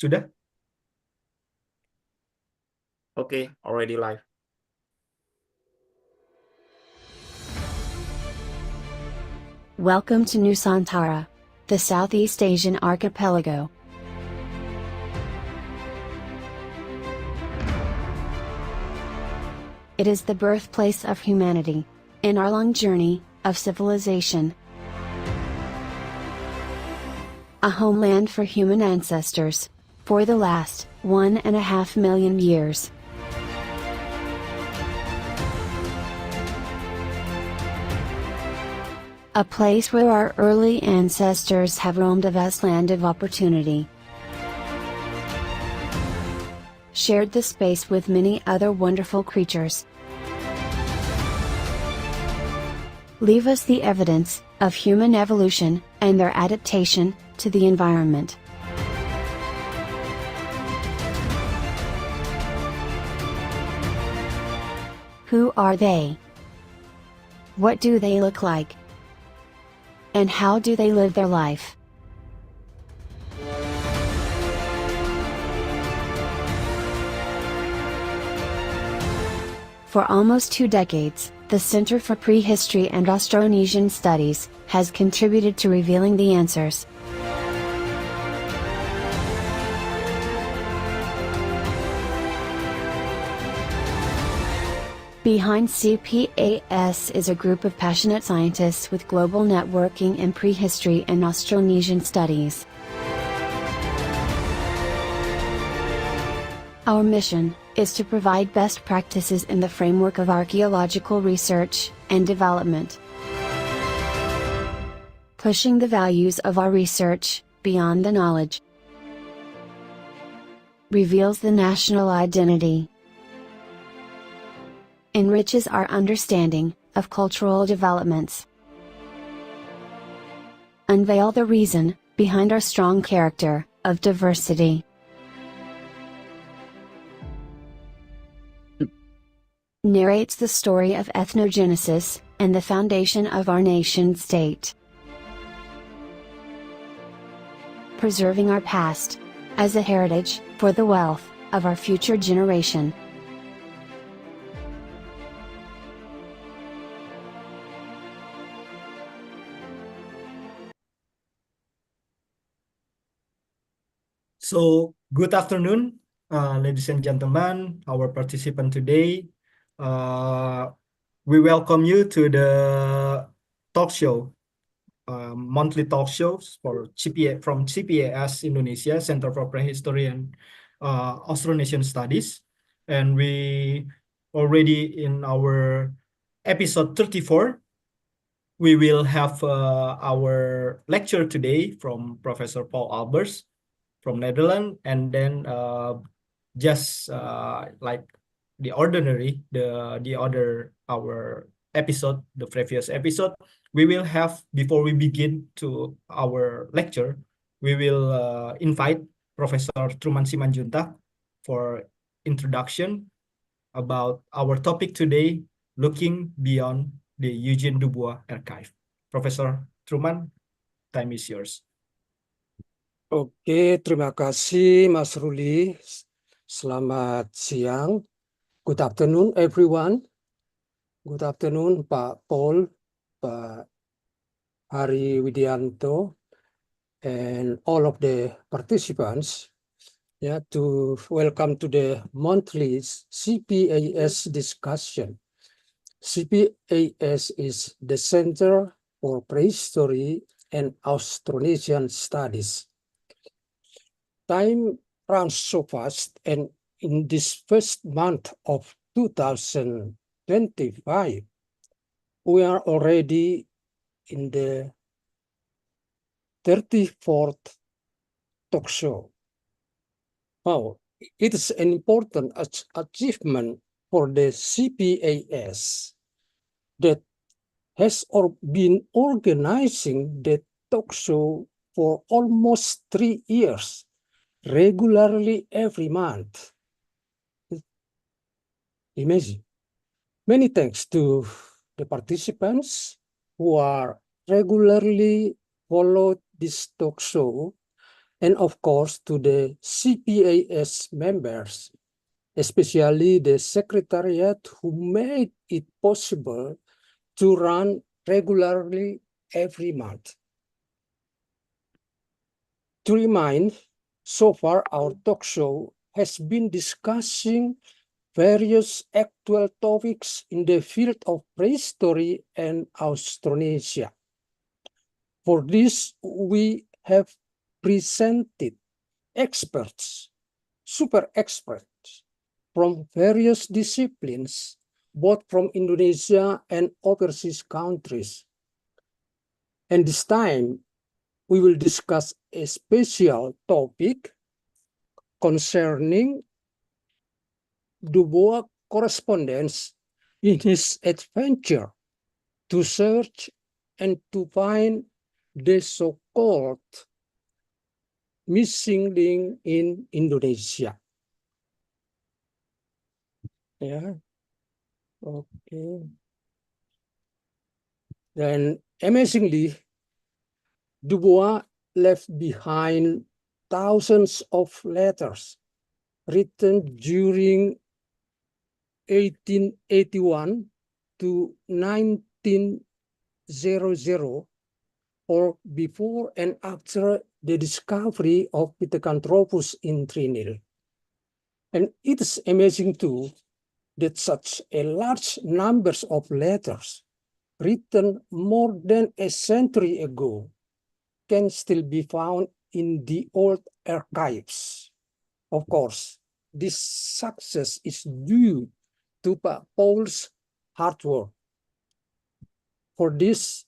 Sudah? Okay, already live. Welcome to Nusantara, the Southeast Asian archipelago. It is the birthplace of humanity, in our long journey of civilization. A homeland for human ancestors, for the last 1.5 million years. A place where our early ancestors have roamed a vast land of opportunity. Shared the space with many other wonderful creatures. Leave us the evidence of human evolution and their adaptation to the environment. Who are they? What do they look like? And how do they live their life? For almost 2 decades, the Center for Prehistory and Austronesian Studies has contributed to revealing the answers. Behind CPAS is a group of passionate scientists with global networking in prehistory and Austronesian studies. Our mission is to provide best practices in the framework of archaeological research and development. Pushing the values of our research beyond the knowledge. Reveals the national identity. Enriches our understanding of cultural developments. Unveil the reason behind our strong character of diversity. Narrates the story of ethnogenesis and the foundation of our nation state. Preserving our past as a heritage for the wealth of our future generation. So, good afternoon, ladies and gentlemen, our participant today. We welcome you to the talk show, monthly talk shows from CPAS Indonesia, Center for Prehistory and Austronesian Studies. And we already in our episode 34, we will have our lecture today from Professor Paul Albers from Netherlands, and then just like the other our episode, the previous episode, we will have, before we begin to our lecture, we will invite Professor Truman Simanjuntak for introduction about our topic today, looking beyond the Eugène Dubois archive. Professor Truman, time is yours. Oke, terima kasih Mas Ruli. Selamat siang. Good afternoon everyone. Good afternoon Pak Paul, Pak Hari Widianto, and all of the participants. To welcome to the monthly CPAS discussion. CPAS is the Center for Prehistory and Austronesian Studies. Time runs so fast, and in this first month of 2025, we are already in the 34th talk show. Wow, it is an important achievement for the CPAS that has been organizing the talk show for almost 3 years. Regularly every month. Amazing. Many thanks to the participants who are regularly followed this talk show and of course to the CPAS members, especially the Secretariat who made it possible to run regularly every month. To remind, so far our talk show has been discussing various actual topics in the field of prehistory and Austronesia. For this, we have presented experts, super experts from various disciplines, both from Indonesia and overseas countries. And this time, we will discuss a special topic concerning Dubois' correspondence in his adventure to search and to find the so-called missing link in Indonesia. Yeah, okay. Then amazingly, Dubois left behind thousands of letters written during 1881 to 1900, or before and after the discovery of Pithecanthropus in Trinil. And it is amazing too that such a large numbers of letters written more than a century ago can still be found in the old archives. Of course, this success is due to Paul's hard work. For this,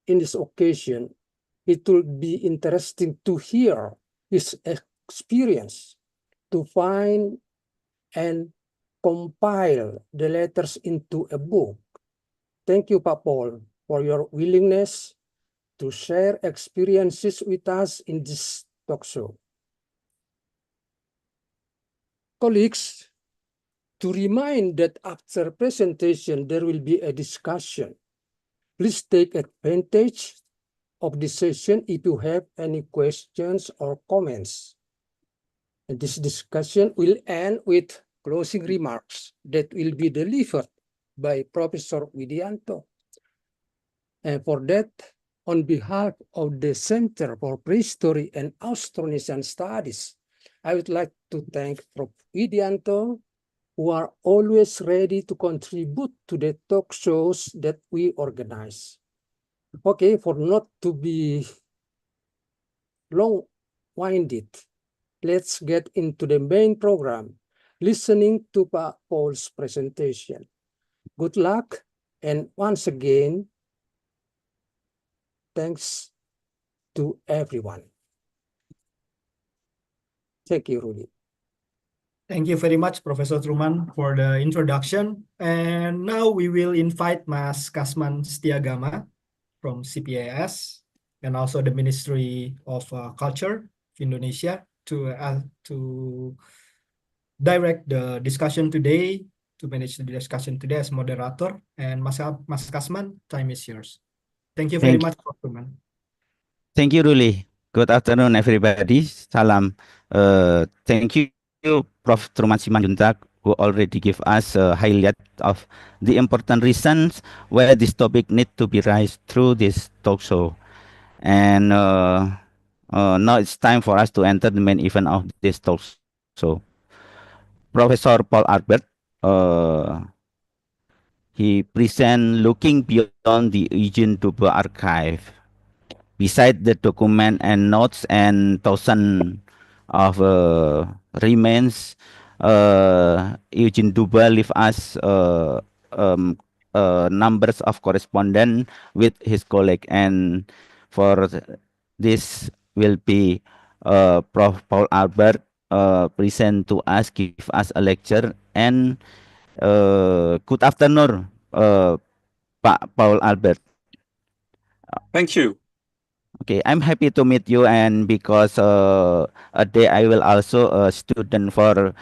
in this occasion, it will be interesting to hear his experience to find and compile the letters into a book. Thank you, Paul, for your willingness to share experiences with us in this talk show. Colleagues, to remind that after presentation, there will be a discussion. Please take advantage of this session if you have any questions or comments. And this discussion will end with closing remarks that will be delivered by Professor Widianto. And for that, on behalf of the Center for Prehistory and Austronesian Studies, I would like to thank Prof. Widianto, who are always ready to contribute to the talk shows that we organize. Okay, for not to be long-winded, let's get into the main program, listening to Paul's presentation. Good luck, and once again, thanks to everyone. Thank you, Rudy. Thank you very much, Professor Truman, for the introduction. And now we will invite Mas Kasman Setiagama from CPAS and also the Ministry of Culture of Indonesia to direct the discussion today, to manage the discussion today as moderator. And Mas Kasman, time is yours. Thank you very much, Prof. Truman. Thank you, Ruli. Good afternoon, everybody. Salam. Thank you, Prof. Truman Simanjuntak, who already give us a highlight of the important reasons why this topic need to be raised through this talk show. And now it's time for us to enter the main event of this talk show. Professor Paul Albert, he present looking beyond the Eugène Dubois archive. Beside the document and notes and thousands of remains, Eugène Dubois leave us numbers of correspondence with his colleague, and for this will be Prof. Paul Albert present to us, give us a lecture, and good afternoon, Pak Paul Albert. Thank you. Okay, I'm happy to meet you, and because a day I will also a student for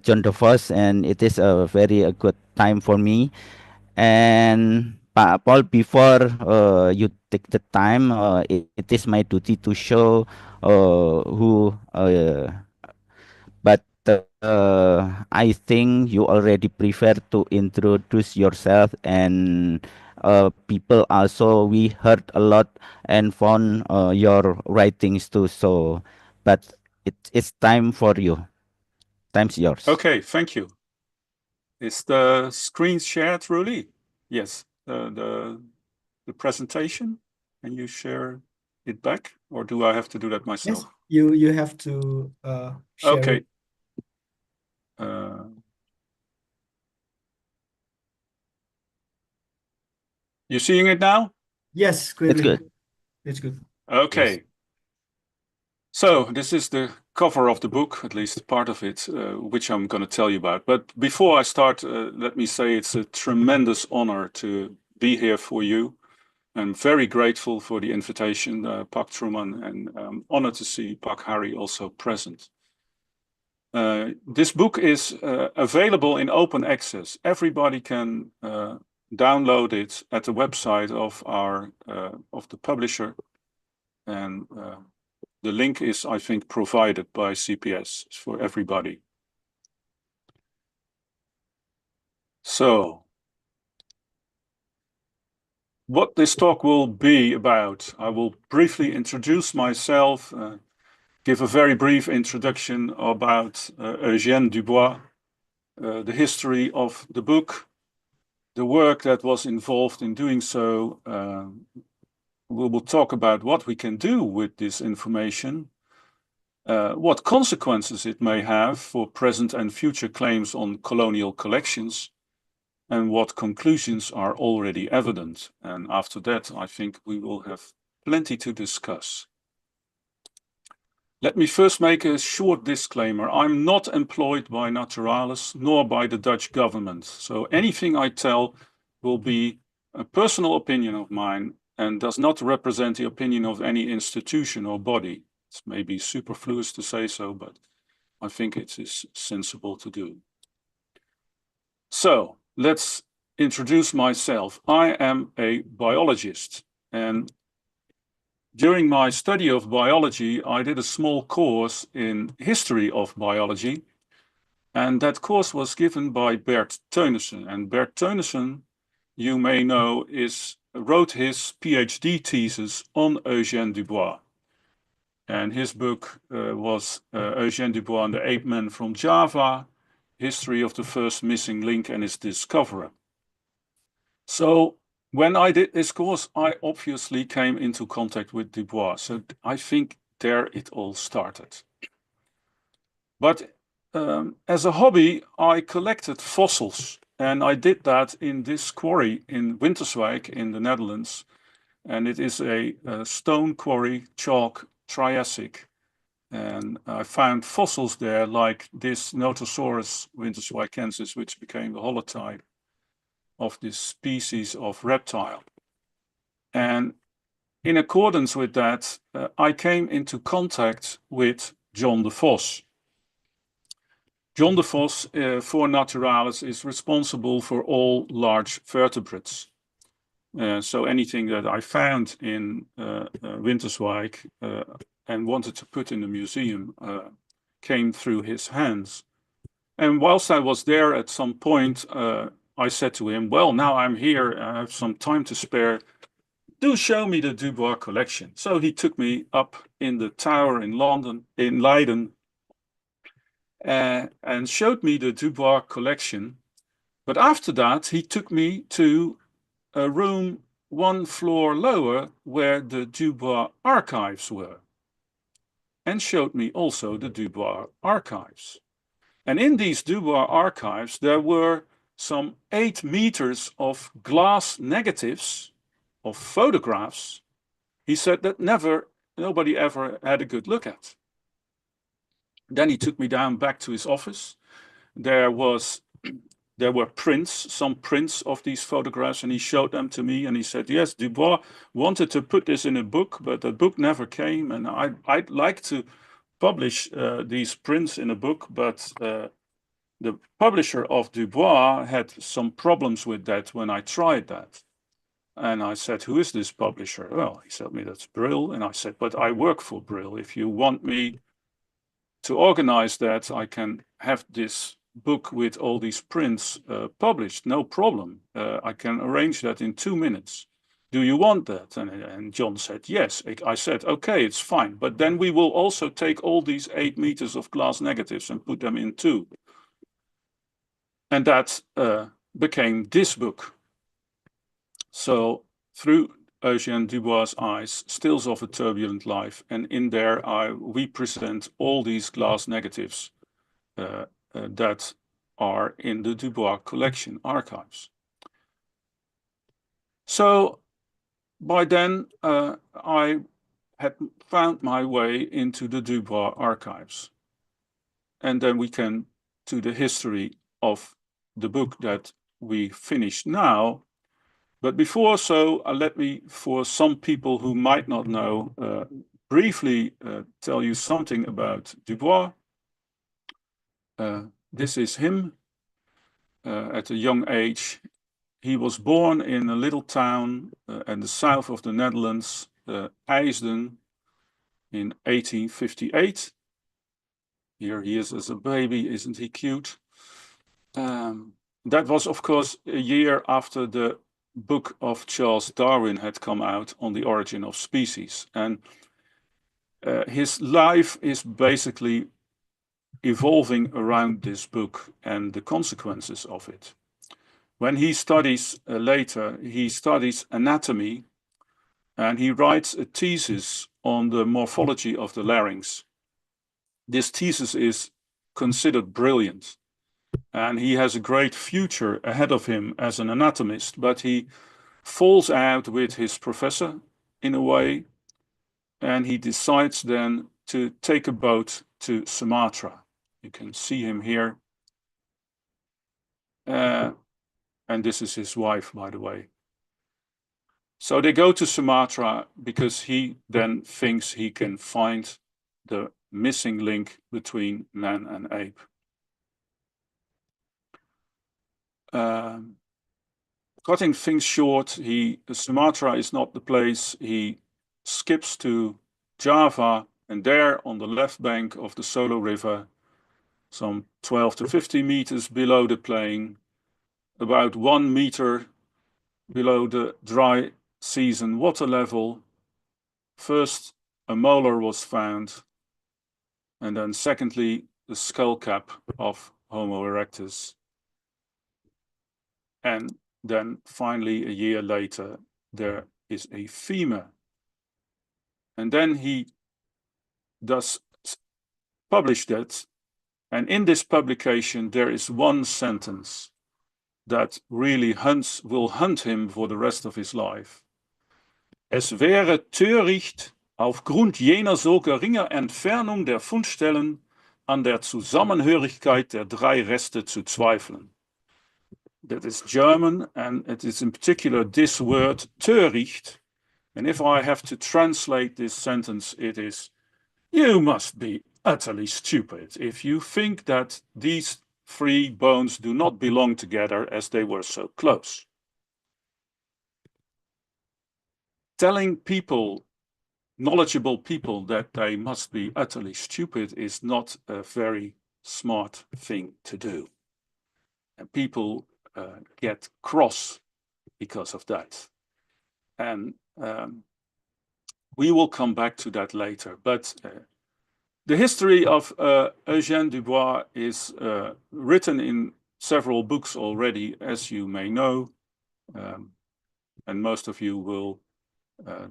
John the First, and it is a very good time for me. And Pak Paul, before you take the time, it is my duty to show who, but I think you already prefer to introduce yourself, and people also we heard a lot and found your writings too. So, but it's time for you. Time's yours. Okay, thank you. Is the screen shared, Rudy? Yes, the presentation. Can you share it back, or do I have to do that myself? Yes, you have to share Okay. it. You seeing it now? Yes, It's clearly. good. It's good. Okay. Yes. So this is the cover of the book, at least part of it, which I'm going to tell you about. But before I start, let me say it's a tremendous honor to be here for you. I'm very grateful for the invitation, Pak Truman, and I'm honored to see Pak Harry also present. This book is available in open access. Everybody can download it at the website of the publisher, and the link is, I think, provided by CPS for everybody. So, what this talk will be about, I will briefly introduce myself, give a very brief introduction about Eugène Dubois, the history of the book, the work that was involved in doing so. We will talk about what we can do with this information, what consequences it may have for present and future claims on colonial collections, and what conclusions are already evident. And after that, I think we will have plenty to discuss. Let me first make a short disclaimer. I'm not employed by Naturalis nor by the Dutch government. So anything I tell will be a personal opinion of mine and does not represent the opinion of any institution or body. It may be superfluous to say so, but I think it is sensible to do. So let's introduce myself. I am a biologist, and during my study of biology, I did a small course in history of biology, and that course was given by Bert Teunissen. And Bert Teunissen, you may know, wrote his PhD thesis on Eugène Dubois. And his book was Eugène Dubois and the Ape Men from Java, History of the First Missing Link and Its Discoverer. So when I did this course, I obviously came into contact with Dubois. So I think there it all started. But as a hobby, I collected fossils. And I did that in this quarry in Winterswijk in the Netherlands. And it is a stone quarry, chalk, Triassic. And I found fossils there like this Notosaurus winterswijkensis, which became the holotype of this species of reptile. And in accordance with that, I came into contact with John de Vos. John de Vos, for Naturalis, is responsible for all large vertebrates. So anything that I found in Winterswijk and wanted to put in the museum came through his hands. And whilst I was there at some point, I said to him, well, now I'm here, I have some time to spare. Do show me the Dubois collection. So he took me up in the tower in Leiden, and showed me the Dubois collection. But after that, he took me to a room 1 floor lower where the Dubois archives were, and showed me also the Dubois archives. And in these Dubois archives, there were some 8 meters of glass negatives of photographs, he said, that nobody ever had a good look at. Then he took me down back to his office. There were prints, some prints of these photographs, and he showed them to me, and he said, yes, Dubois wanted to put this in a book, but the book never came, and I'd like to publish these prints in a book, but the publisher of Dubois had some problems with that when I tried that. And I said, who is this publisher? Well, he said me, that's Brill. And I said, but I work for Brill. If you want me to organize that, I can have this book with all these prints published, no problem. I can arrange that in 2 minutes. Do you want that? And John said, yes. I said, okay, it's fine. But then we will also take all these 8 meters of glass negatives and put them in too. And that became this book. So through Eugène Dubois' eyes, Stills of a Turbulent Life. And in there, we present all these glass negatives that are in the Dubois collection archives. So by then, I had found my way into the Dubois archives. And then we can to the history of the book that we finished now. But before so, let me, for some people who might not know, briefly tell you something about Dubois. This is him at a young age. He was born in a little town in the south of the Netherlands, IJsden, in 1858. Here he is as a baby, isn't he cute? That was, of course, a year after the book of Charles Darwin had come out on the origin of species. And his life is basically evolving around this book and the consequences of it. When he studies later, he studies anatomy, and he writes a thesis on the morphology of the larynx. This thesis is considered brilliant, and he has a great future ahead of him as an anatomist, but he falls out with his professor in a way, and he decides then to take a boat to Sumatra. You can see him here. And this is his wife, by the way. So they go to Sumatra because he then thinks he can find the missing link between man and ape. Cutting things short, Sumatra is not the place. He skips to Java, and there on the left bank of the Solo River, some 12 to 50 meters below the plain, about 1 meter below the dry season water level, first a molar was found, and then secondly the skull cap of Homo erectus. And then finally, a year later, there is a femur. And then he does publish that. And in this publication, there is one sentence that really will hunt him for the rest of his life. Es wäre töricht, aufgrund jener so geringer Entfernung der Fundstellen an der Zusammenhörigkeit der 3 Reste zu zweifeln. That is German, and it is in particular this word, töricht. And if I have to translate this sentence, it is, you must be utterly stupid if you think that these 3 bones do not belong together as they were so close. Telling people, knowledgeable people, that they must be utterly stupid is not a very smart thing to do. And people get cross because of that. And we will come back to that later. But the history of Eugène Dubois is written in several books already, as you may know. And most of you will.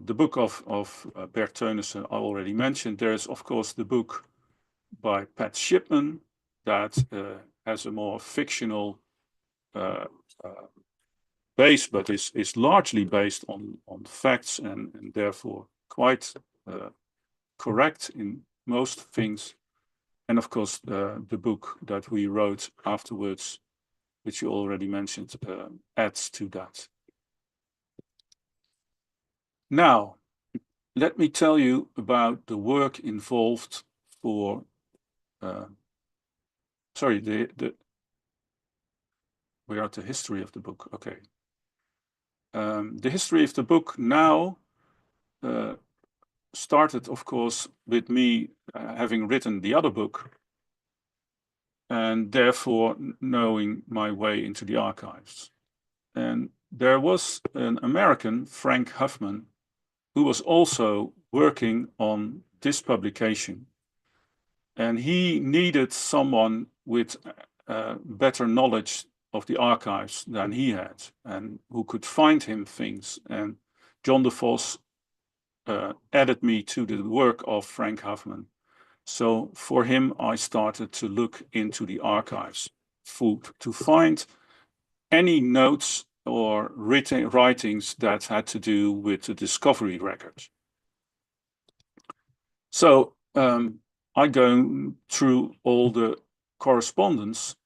The book of Bert Teunissen I already mentioned. There's, of course, the book by Pat Shipman that has a more fictional base, but is largely based on facts and therefore quite correct in most things. And of course, the book that we wrote afterwards, which you already mentioned, adds to that. Now, let me tell you about the work involved for, we are at the history of the book, okay. The history of the book now started, of course, with me having written the other book, and therefore knowing my way into the archives. And there was an American, Frank Huffman, who was also working on this publication. And he needed someone with better knowledge of the archives than he had, and who could find him things. And John de Vos added me to the work of Frank Huffman. So for him, I started to look into the archives to find any notes or writings that had to do with the discovery records. So I go through all the correspondence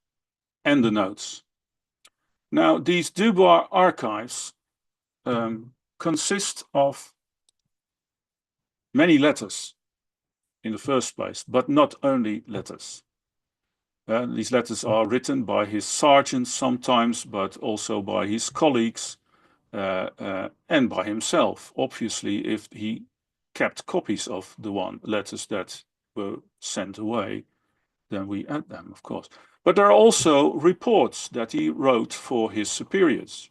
and the notes. Now, these Dubois archives consist of many letters in the first place, but not only letters. These letters are written by his sergeants sometimes, but also by his colleagues and by himself, obviously, if he kept copies of the letters that were sent away, then we add them, of course. But there are also reports that he wrote for his superiors.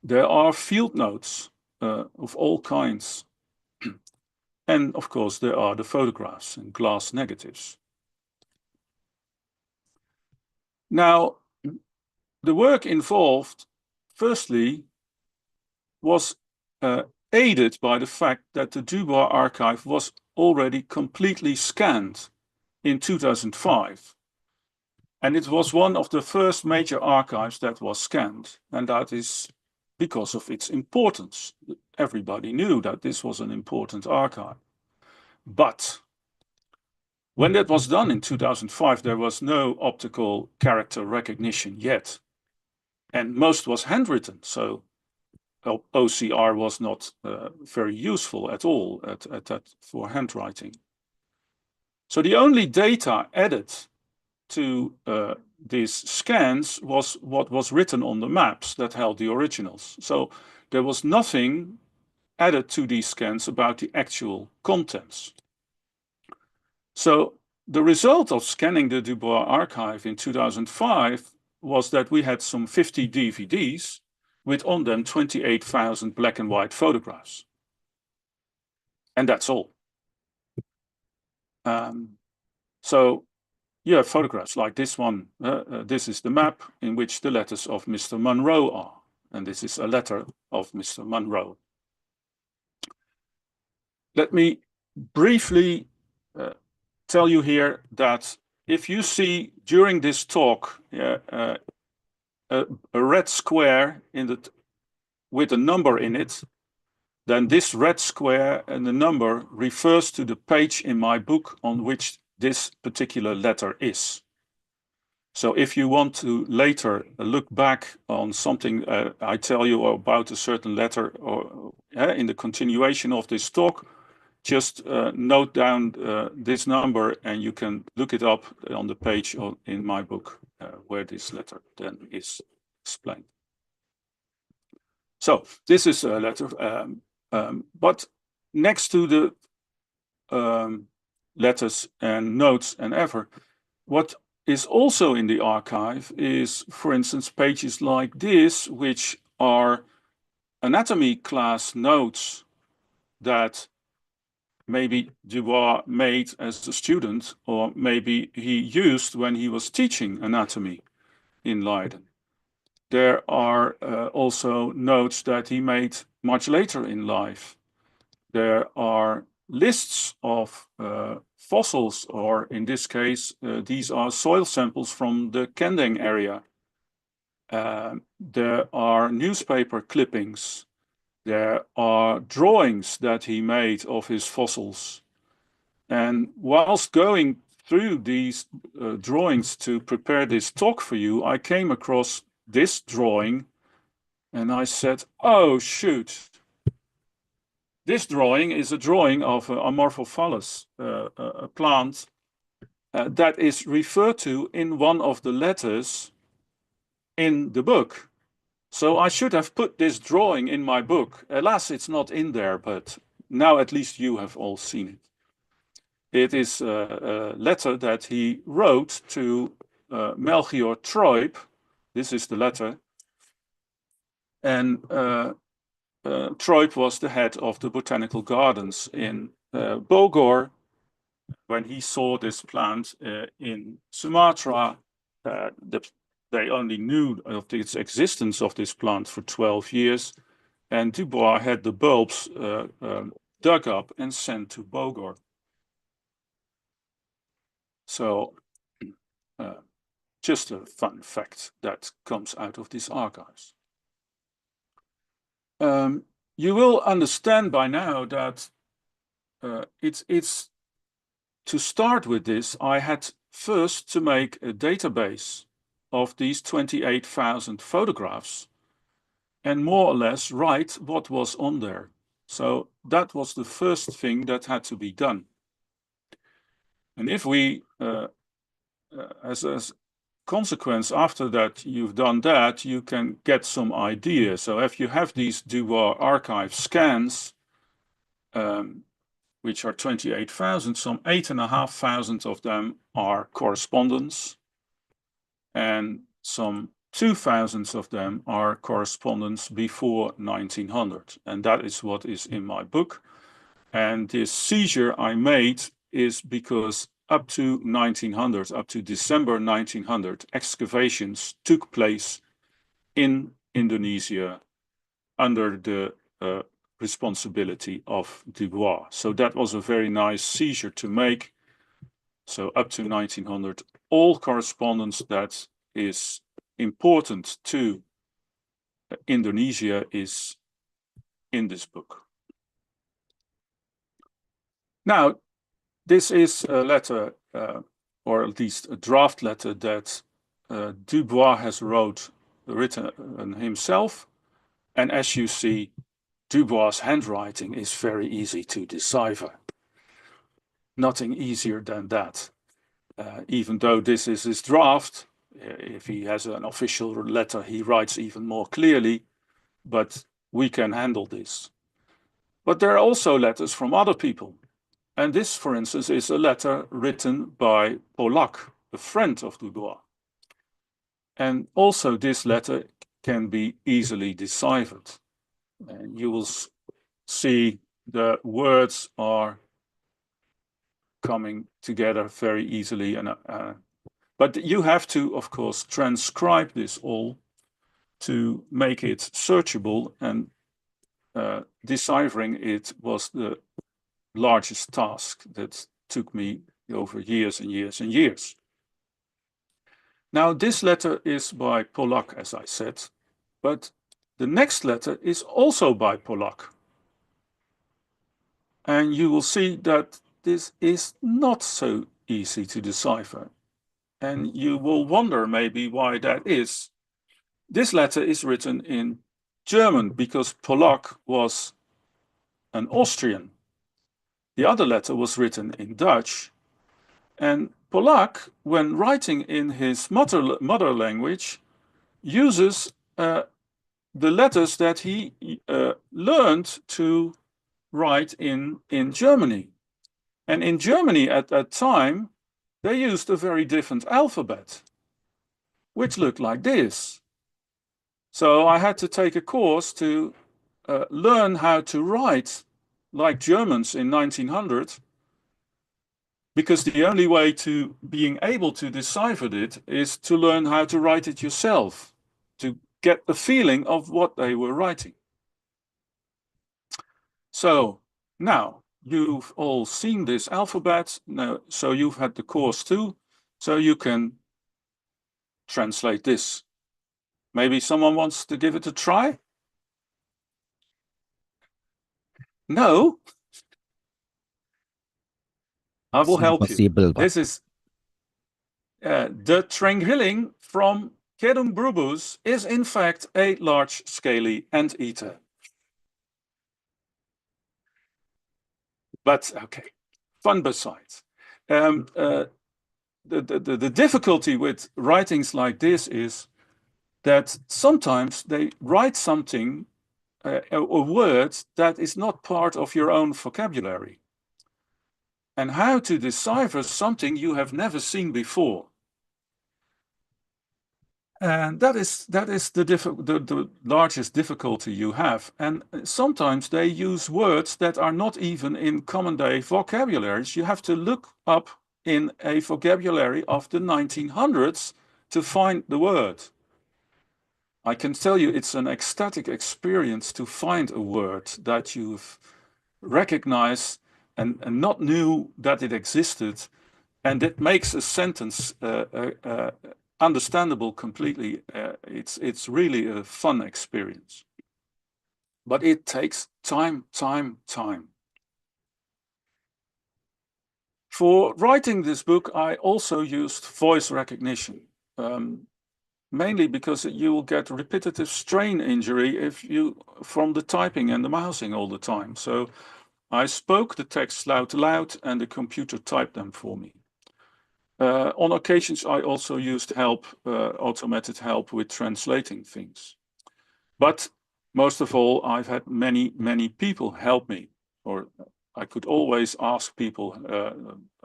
There are field notes of all kinds. And of course, there are the photographs and glass negatives. Now, the work involved, firstly, was aided by the fact that the Dubois archive was already completely scanned in 2005. And it was one of the first major archives that was scanned. And that is because of its importance. Everybody knew that this was an important archive. But when that was done in 2005, there was no optical character recognition yet. And most was handwritten. So OCR was not very useful at all at that for handwriting. So the only data added to these scans was what was written on the maps that held the originals. So there was nothing added to these scans about the actual contents. So the result of scanning the Dubois archive in 2005 was that we had some 50 DVDs with on them 28,000 black and white photographs. And that's all. So you have photographs like this one. This is the map in which the letters of Mr. Monroe are. And this is a letter of Mr. Monroe. Let me briefly tell you here that if you see during this talk a red square with a number in it, then this red square and the number refers to the page in my book on which this particular letter is. So if you want to later look back on something I tell you about a certain letter or in the continuation of this talk, just note down this number and you can look it up on the page in my book where this letter then is explained. So this is a letter, but next to the letters and notes and what is also in the archive is, for instance, pages like this, which are anatomy class notes that maybe Dubois made as a student, or maybe he used when he was teaching anatomy in Leiden. There are also notes that he made much later in life. There are lists of fossils, or in this case, these are soil samples from the Kendeng area. There are newspaper clippings. There are drawings that he made of his fossils. And whilst going through these drawings to prepare this talk for you, I came across this drawing and I said, oh, shoot. This drawing is a drawing of Amorphophallus, a plant that is referred to in one of the letters in the book. So I should have put this drawing in my book. Alas, it's not in there, but now at least you have all seen it. It is a letter that he wrote to Melchior Treub. This is the letter. And Treub was the head of the botanical gardens in Bogor. When he saw this plant in Sumatra, they only knew of its existence of this plant for 12 years. And Dubois had the bulbs dug up and sent to Bogor. So just a fun fact that comes out of these archives. You will understand by now that it's to start with this, I had first to make a database of these 28,000 photographs and more or less write what was on there. So that was the first thing that had to be done. And if we, as a consequence, after that you've done that, you can get some idea. So if you have these Dubois archive scans, which are 28,000, some 8,500 of them are correspondence, and some 2,000 of them are correspondence before 1900. And that is what is in my book. And this seizure I made is because up to 1900, up to December 1900, excavations took place in Indonesia under the responsibility of Dubois. So that was a very nice seizure to make. So up to 1900, all correspondence that is important to Indonesia is in this book. Now, this is a letter, or at least a draft letter that Dubois has written himself. And as you see, Dubois' handwriting is very easy to decipher. Nothing easier than that. Even though this is his draft, if he has an official letter, he writes even more clearly, but we can handle this. But there are also letters from other people. And this, for instance, is a letter written by Polak, a friend of Dubois. And also this letter can be easily deciphered. And you will see the words are coming together very easily. But you have to, of course, transcribe this all to make it searchable, and deciphering it was the largest task that took me over years and years and years. Now, this letter is by Polak, as I said, but the next letter is also by Polak. And you will see that this is not so easy to decipher. And you will wonder maybe why that is. This letter is written in German because Polak was an Austrian. The other letter was written in Dutch. And Polak, when writing in his mother language, uses the letters that he learned to write in Germany. And in Germany at that time, they used a very different alphabet, which looked like this. So I had to take a course to learn how to write like Germans in 1900, because the only way to being able to decipher it is to learn how to write it yourself, to get a feeling of what they were writing. So now you've all seen this alphabet, now, so you've had the course too, so you can translate this. Maybe someone wants to give it a try? No? I will help you. This is the Trengrilling from Kedungbrubus is in fact a large scaly anteater. But okay, fun besides. The difficulty with writings like this is that sometimes they write something, a word that is not part of your own vocabulary, and how to decipher something you have never seen before. And that is the largest difficulty you have. And sometimes they use words that are not even in common day vocabularies. You have to look up in a vocabulary of the 1900s to find the word. I can tell you it's an ecstatic experience to find a word that you've recognized and not knew that it existed. And it makes a sentence understandable completely. It's really a fun experience. But it takes time. For writing this book, I also used voice recognition, mainly because you will get repetitive strain injury from the typing and the mousing all the time. So I spoke the text loud and the computer typed them for me. On occasions, I also used automated help with translating things. But most of all, I've had many people help me, or I could always ask people,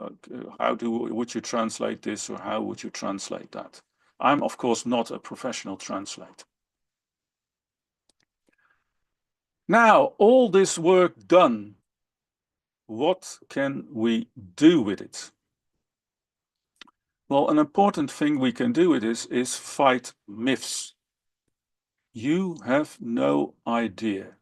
would you translate this, or how would you translate that? I'm, of course, not a professional translator. Now, all this work done, what can we do with it? Well, an important thing we can do with this is fight myths. You have no idea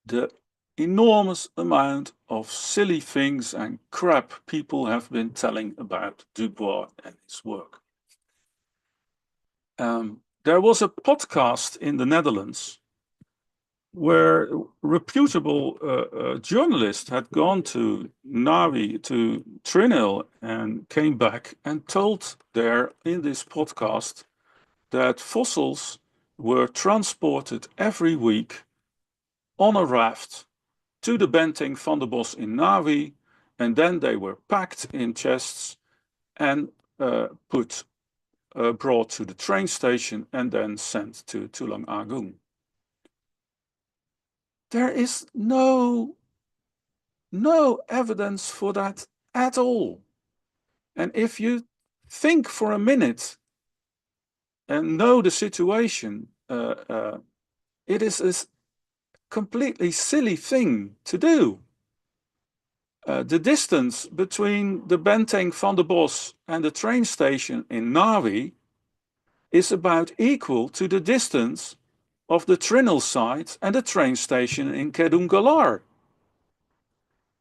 the enormous amount of silly things and crap people have been telling about Dubois and his work. There was a podcast in the Netherlands where reputable journalists had gone to Navi, to Trinil, and came back and told there in this podcast that fossils were transported every week on a raft to the Benteng van der Bos in Navi, and then they were packed in chests and brought to the train station and then sent to Tulang Agung. There is no evidence for that at all. And if you think for a minute and know the situation, it is a completely silly thing to do. The distance between the Benteng van der Bos and the train station in Navi is about equal to the distance of the Trinil site and the train station in Kedunggalar.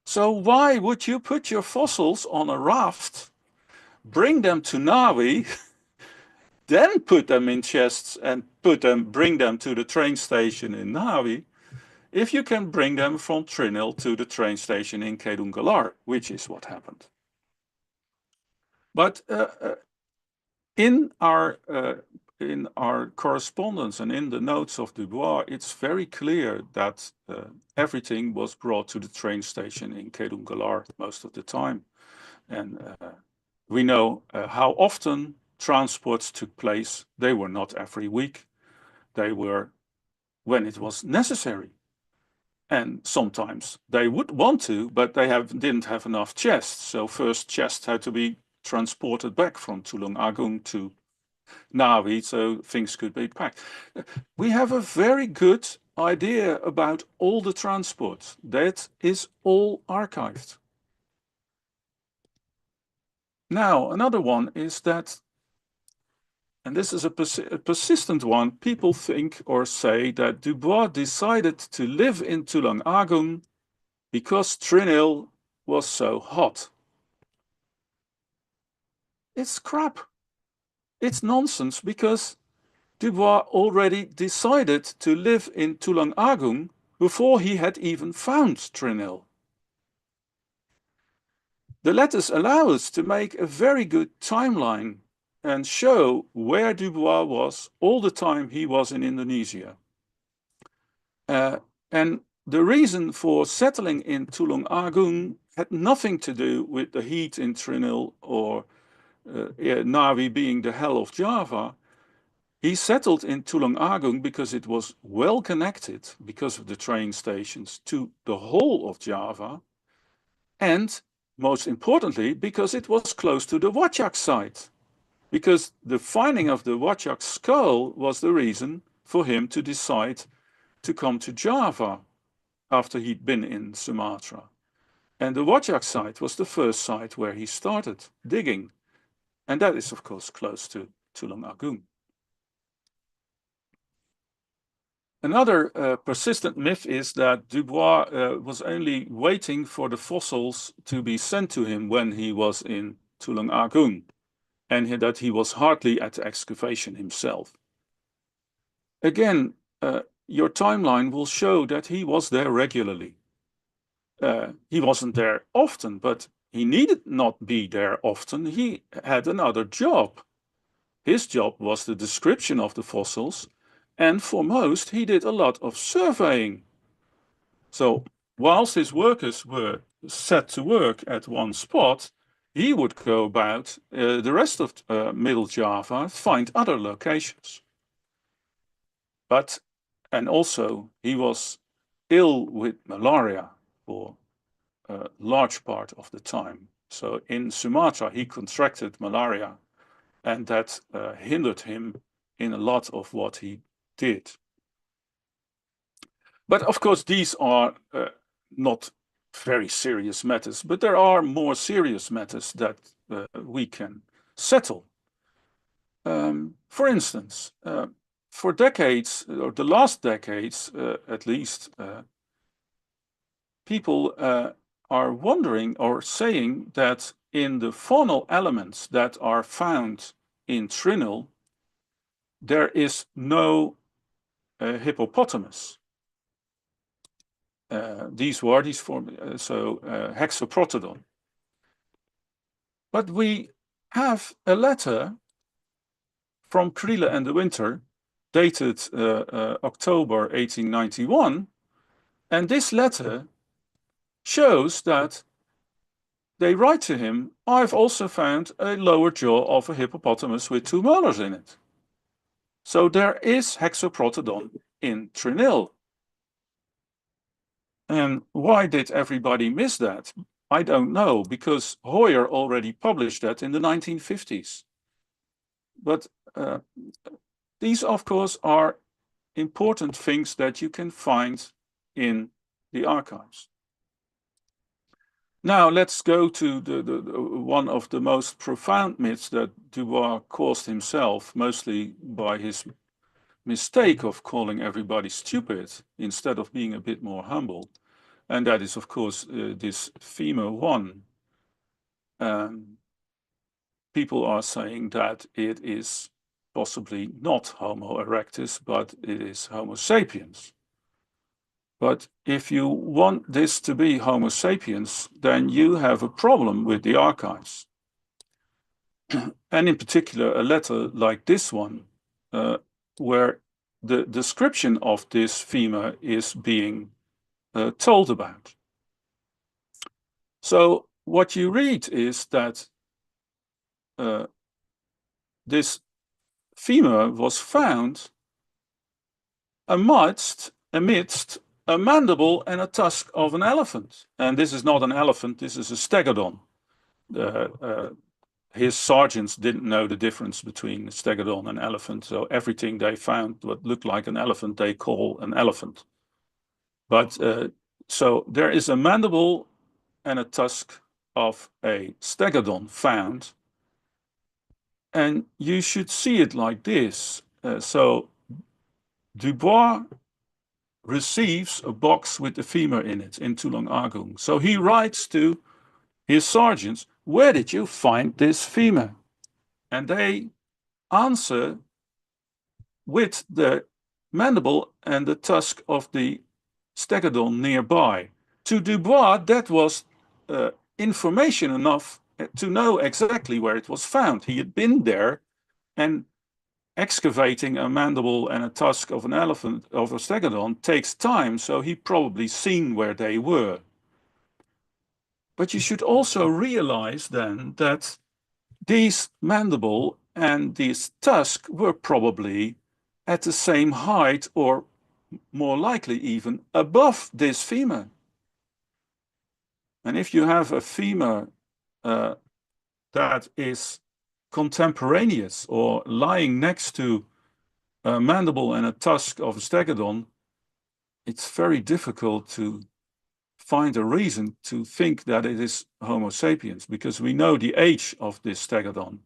So why would you put your fossils on a raft, bring them to Navi, then put them in chests and bring them to the train station in Navi, if you can bring them from Trinil to the train station in Kedunggalar, which is what happened? But in our correspondence and in the notes of Dubois, it's very clear that everything was brought to the train station in Kedunggalar most of the time. And we know how often transports took place. They were not every week. They were when it was necessary. And sometimes they would want to, but they didn't have enough chests. So first chests had to be transported back from Tulang Agung to Navi so things could be packed. We have a very good idea about all the transport. That is all archived. Now, another one is that, and this is a persistent one, people think or say that Dubois decided to live in Tulang Agung because Trinil was so hot. It's crap. It's nonsense, because Dubois already decided to live in Tulang Agung before he had even found Trinil. The letters allow us to make a very good timeline and show where Dubois was all the time he was in Indonesia. And the reason for settling in Tulang Agung had nothing to do with the heat in Trinil or Navi being the hell of Java. He settled in Tulung Agung because it was well connected, because of the train stations, to the whole of Java, and most importantly, because it was close to the Wajak site. Because the finding of the Wajak skull was the reason for him to decide to come to Java after he'd been in Sumatra. And the Wajak site was the first site where he started digging. And that is, of course, close to Tulung Agung. Another persistent myth is that Dubois was only waiting for the fossils to be sent to him when he was in Tulung Agung, and that he was hardly at the excavation himself. Again, your timeline will show that he was there regularly. He wasn't there often, but he needed not be there often. He had another job. His job was the description of the fossils, and for most, he did a lot of surveying. So whilst his workers were set to work at one spot, he would go about the rest of Middle Java, find other locations. And also, he was ill with malaria for a large part of the time. So in Sumatra, he contracted malaria, and that hindered him in a lot of what he did. But of course, these are not very serious matters, but there are more serious matters that we can settle. For instance, for decades, or the last decades at least, people are wondering or saying that in the faunal elements that are found in Trinil, there is no hippopotamus. These form hexaprotodon. But we have a letter from Kriele and de Winter, dated October 1891, and this letter shows that they write to him, "I've also found a lower jaw of a hippopotamus with 2 molars in it." So there is hexaprotodon in Trinil. And why did everybody miss that? I don't know, because Hoyer already published that in the 1950s. But these, of course, are important things that you can find in the archives. Now let's go to the one of the most profound myths that Dubois caused himself, mostly by his mistake of calling everybody stupid instead of being a bit more humble. And that is, of course, this femur 1. People are saying that it is possibly not Homo erectus, but it is Homo sapiens. But if you want this to be Homo sapiens, then you have a problem with the archives. And in particular, a letter like this one, where the description of this femur is being told about. So what you read is that this femur was found amidst a mandible and a tusk of an elephant. And this is not an elephant, this is a stegodon. His sergeants didn't know the difference between stegodon and elephant, so everything they found that looked like an elephant, they call an elephant. But so there is a mandible and a tusk of a stegodon found, and you should see it like this. So Dubois receives a box with the femur in it in Tulung Agung. So he writes to his sergeants, "Where did you find this femur?" And they answer with the mandible and the tusk of the stegodon nearby. To Dubois, that was information enough to know exactly where it was found. He had been there, and excavating a mandible and a tusk of an elephant, of a stegodon, takes time, so he probably seen where they were. But you should also realize then that these mandible and these tusks were probably at the same height, or more likely even above this femur. And if you have a femur that is contemporaneous or lying next to a mandible and a tusk of a stegodon, it's very difficult to find a reason to think that it is Homo sapiens, because we know the age of this stegodon,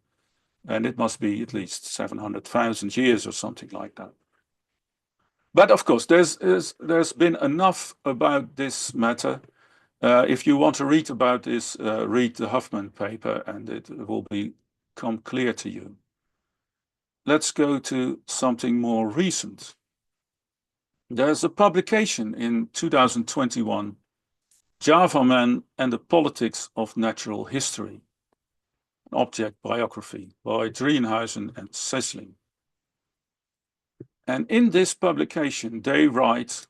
and it must be at least 700,000 years or something like that. But of course, there's been enough about this matter. If you want to read about this, read the Huffman paper, and it will become clear to you. Let's go to something more recent. There's a publication in 2021, Java Man and the Politics of Natural History, an object biography by Driehuizen and Sisling. And in this publication, they write,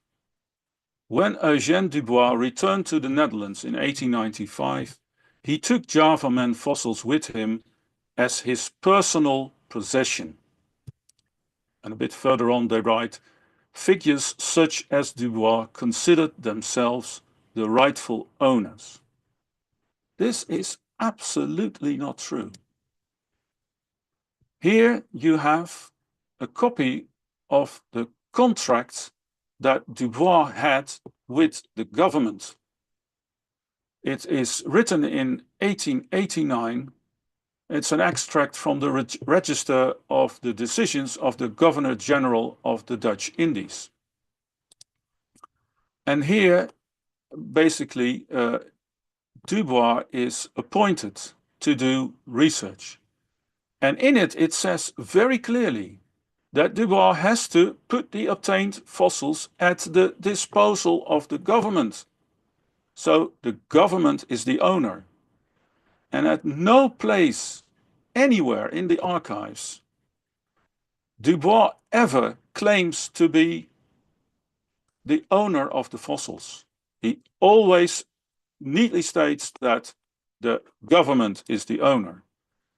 when Eugène Dubois returned to the Netherlands in 1895, he took Java Man fossils with him as his personal possession. And a bit further on, they write, figures such as Dubois considered themselves the rightful owners. This is absolutely not true. Here you have a copy of the contract that Dubois had with the government. It is written in 1889. It's an extract from the register of the decisions of the Governor General of the Dutch Indies. And here, basically, Dubois is appointed to do research. And in it, it says very clearly that Dubois has to put the obtained fossils at the disposal of the government. So the government is the owner. And at no place anywhere in the archives, Dubois ever claims to be the owner of the fossils. He always neatly states that the government is the owner.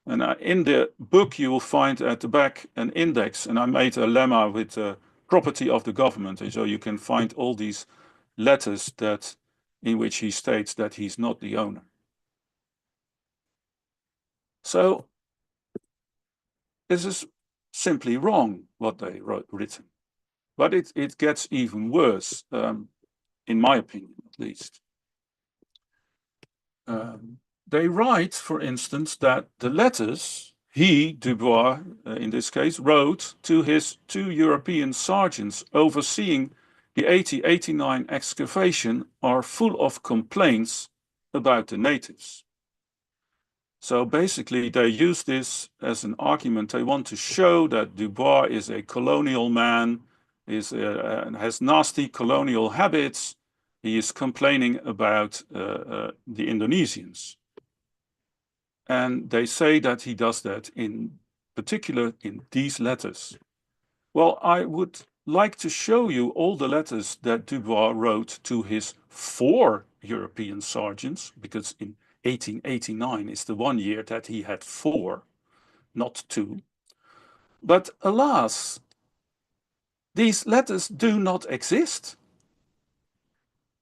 And in the book, you will find at the back an index, and I made a lemma with the property of the government. And so you can find all these letters in which he states that he's not the owner. So this is simply wrong, what they written. But it gets even worse, in my opinion, at least. They write, for instance, that the letters he, Dubois, in this case, wrote to his 2 European sergeants overseeing the 1889 excavation are full of complaints about the natives. So basically, they use this as an argument. They want to show that Dubois is a colonial man, has nasty colonial habits. He is complaining about the Indonesians. And they say that he does that in particular in these letters. Well, I would like to show you all the letters that Dubois wrote to his 4 European sergeants, because in 1889 is the one year that he had 4, not 2. But alas, these letters do not exist.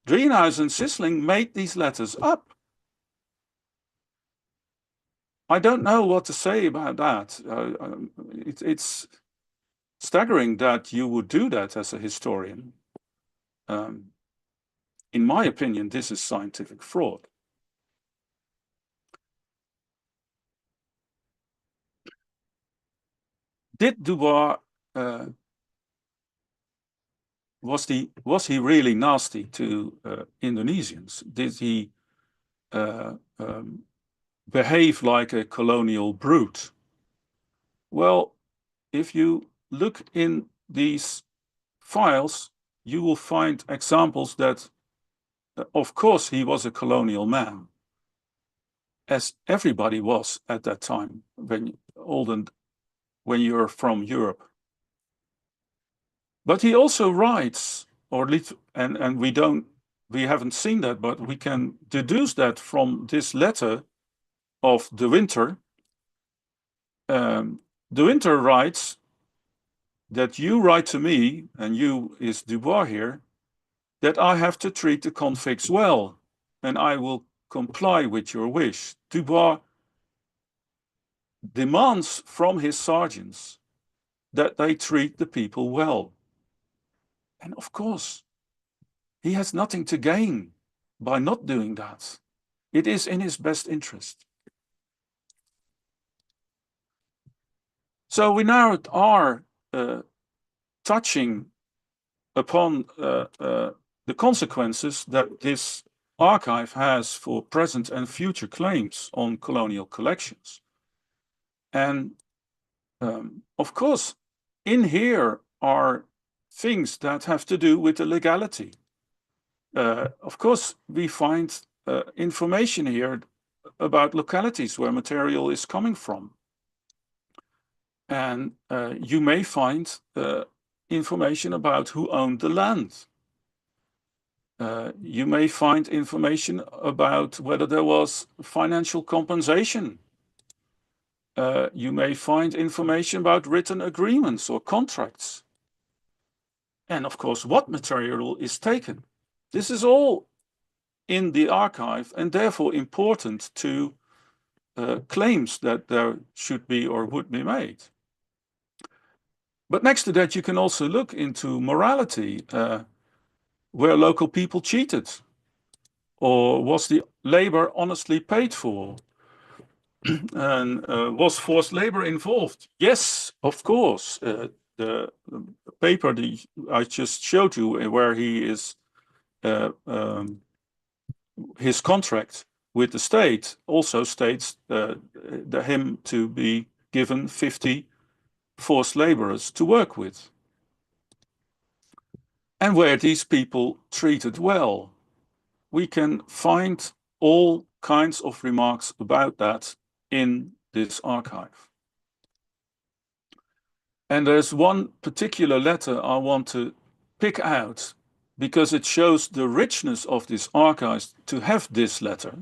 Driehuizen and Sisling made these letters up. I don't know what to say about that. It's staggering that you would do that as a historian. In my opinion, this is scientific fraud. Did Dubois, was he really nasty to Indonesians? Did he behave like a colonial brute? Well, if you look in these files, you will find examples that, of course, he was a colonial man, as everybody was at that time when you're from Europe. But he also writes, and we haven't seen that, but we can deduce that from this letter of De Winter, De Winter writes that you write to me, and you is Dubois here, that I have to treat the convicts well, and I will comply with your wish. Dubois demands from his sergeants that they treat the people well. And of course, he has nothing to gain by not doing that. It is in his best interest. So we now are touching upon the consequences that this archive has for present and future claims on colonial collections. And of course, in here are things that have to do with the legality. Of course, we find information here about localities where material is coming from. And you may find information about who owned the land. You may find information about whether there was financial compensation. You may find information about written agreements or contracts. And of course, what material is taken. This is all in the archive and therefore important to claims that there should be or would be made. But next to that, you can also look into morality, where local people cheated, or was the labor honestly paid for? And was forced labor involved? Yes, of course. The paper that I just showed you, where he is, his contract with the state also states him to be given 50 forced laborers to work with. And where these people treated well. We can find all kinds of remarks about that in this archive. And there's one particular letter I want to pick out because it shows the richness of this archive to have this letter.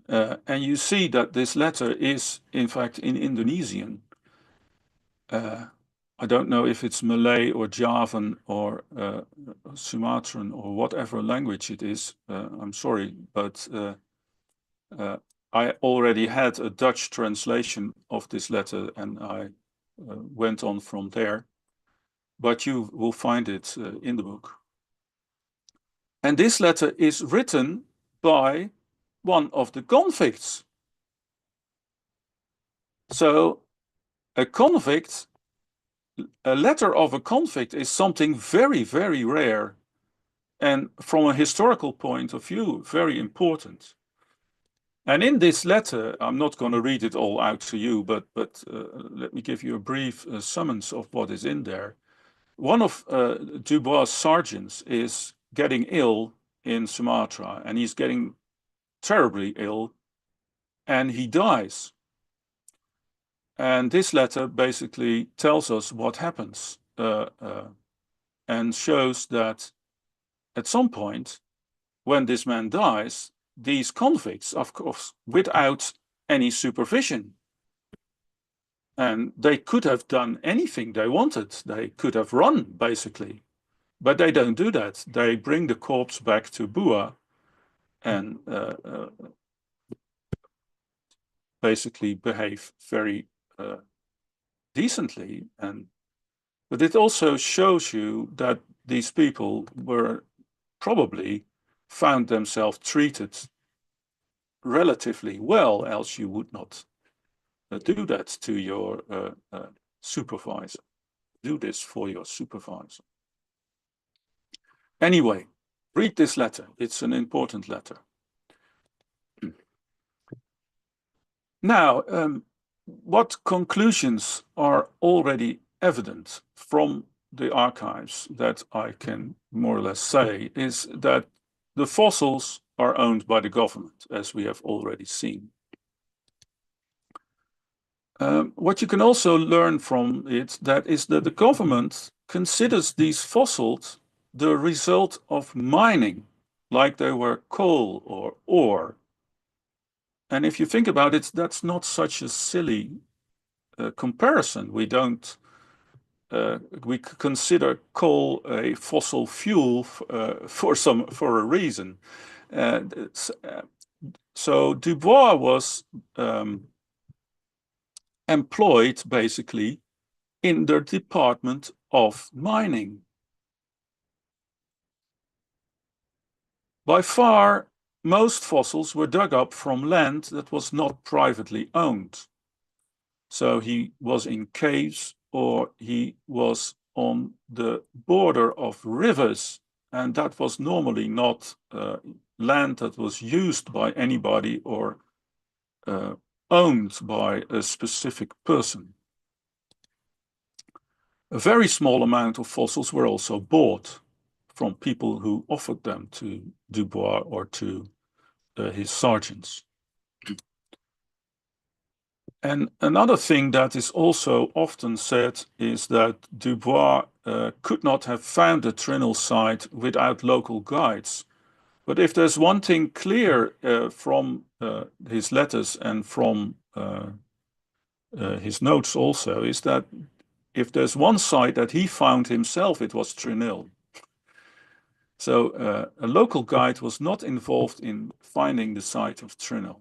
And you see that this letter is in fact in Indonesian. I don't know if it's Malay or Javan or Sumatran or whatever language it is. I'm sorry, but I already had a Dutch translation of this letter and I went on from there. But you will find it in the book. And this letter is written by one of the convicts. So a convict, a letter of a convict is something very, very rare. And from a historical point of view, very important. And in this letter, I'm not going to read it all out to you, but let me give you a brief summons of what is in there. One of Dubois' sergeants is getting ill in Sumatra, and he's getting terribly ill, and he dies. And this letter basically tells us what happens and shows that at some point, when this man dies, these convicts, of course, without any supervision, and they could have done anything they wanted. They could have run, basically, but they don't do that. They bring the corpse back to Bua and basically behave very decently. But it also shows you that these people were probably found themselves treated relatively well, else you would not do that to your supervisor. Do this for your supervisor. Anyway, read this letter. It's an important letter. Now, what conclusions are already evident from the archives that I can more or less say is that the fossils are owned by the government, as we have already seen. What you can also learn from it is that the government considers these fossils the result of mining, like they were coal or ore. And if you think about it, that's not such a silly comparison. We don't. We consider coal a fossil fuel for a reason. So Dubois was employed basically in the department of mining. By far, most fossils were dug up from land that was not privately owned. So he was in caves, or he was on the border of rivers, and that was normally not land that was used by anybody or owned by a specific person. A very small amount of fossils were also bought from people who offered them to Dubois or to his sergeants. And another thing that is also often said is that Dubois could not have found the Trinil site without local guides. But if there's one thing clear from his letters and from his notes also, is that if there's one site that he found himself, it was Trinil. So a local guide was not involved in finding the site of Trinil.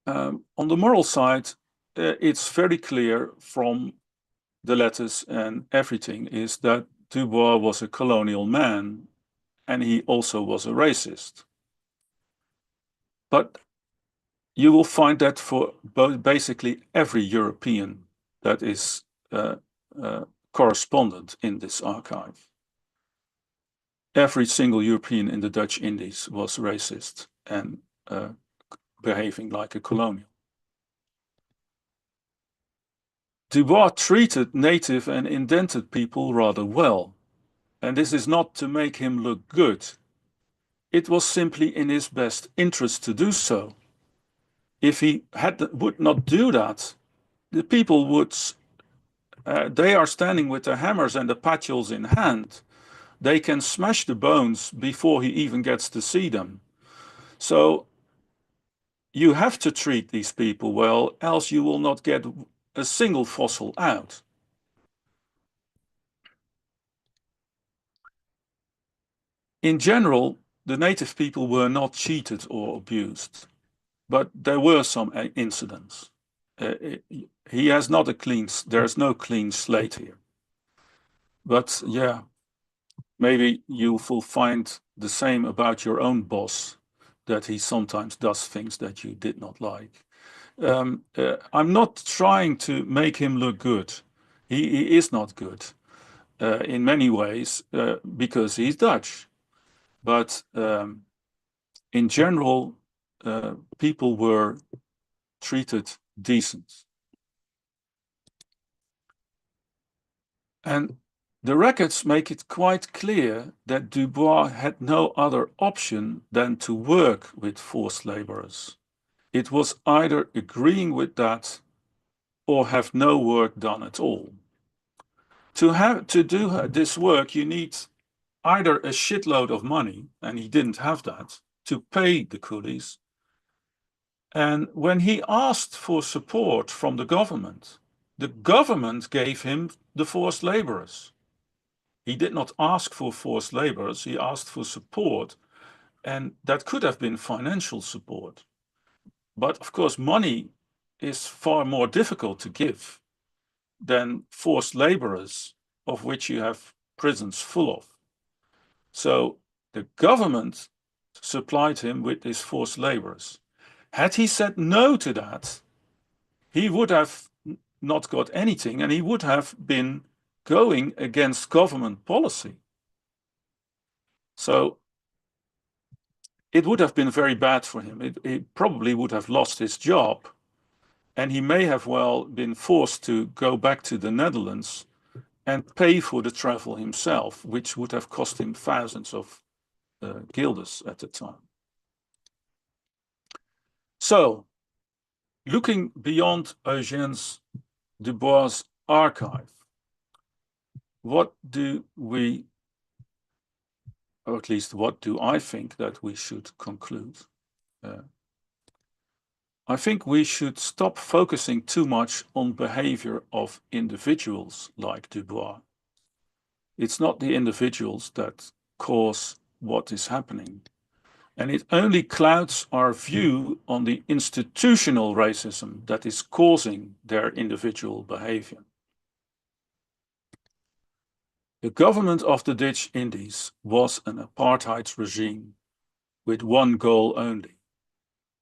On the moral side, it's very clear from the letters and everything is that Dubois was a colonial man, and he also was a racist. But you will find that for basically every European that is correspondent in this archive. Every single European in the Dutch Indies was racist and behaving like a colonial. Dubois treated native and indented people rather well, and this is not to make him look good. It was simply in his best interest to do so. If he would not do that, the people would, they are standing with their hammers and the patchuls in hand. They can smash the bones before he even gets to see them. So you have to treat these people well, else you will not get a single fossil out. In general, the native people were not cheated or abused, but there were some incidents. He has not there's no clean slate here. But yeah, maybe you will find the same about your own boss, that he sometimes does things that you did not like. I'm not trying to make him look good. He is not good in many ways because he's Dutch. But in general, people were treated decent. And the records make it quite clear that Dubois had no other option than to work with forced laborers. It was either agreeing with that or have no work done at all. To do this work, you need either a shitload of money, and he didn't have that, to pay the coolies. And when he asked for support from the government gave him the forced laborers. He did not ask for forced laborers, he asked for support, and that could have been financial support. But of course, money is far more difficult to give than forced laborers, of which you have prisons full of. So the government supplied him with his forced laborers. Had he said no to that, he would have not got anything, and he would have been going against government policy. So it would have been very bad for him. He probably would have lost his job, and he may have well been forced to go back to the Netherlands and pay for the travel himself, which would have cost him thousands of guilders at the time. So, looking beyond Eugène Dubois' archive, what do we, or at least what do I think that we should conclude? I think we should stop focusing too much on behavior of individuals like Dubois. It's not the individuals that cause what is happening. And it only clouds our view on the institutional racism that is causing their individual behavior. The government of the Dutch Indies was an apartheid regime with one goal only: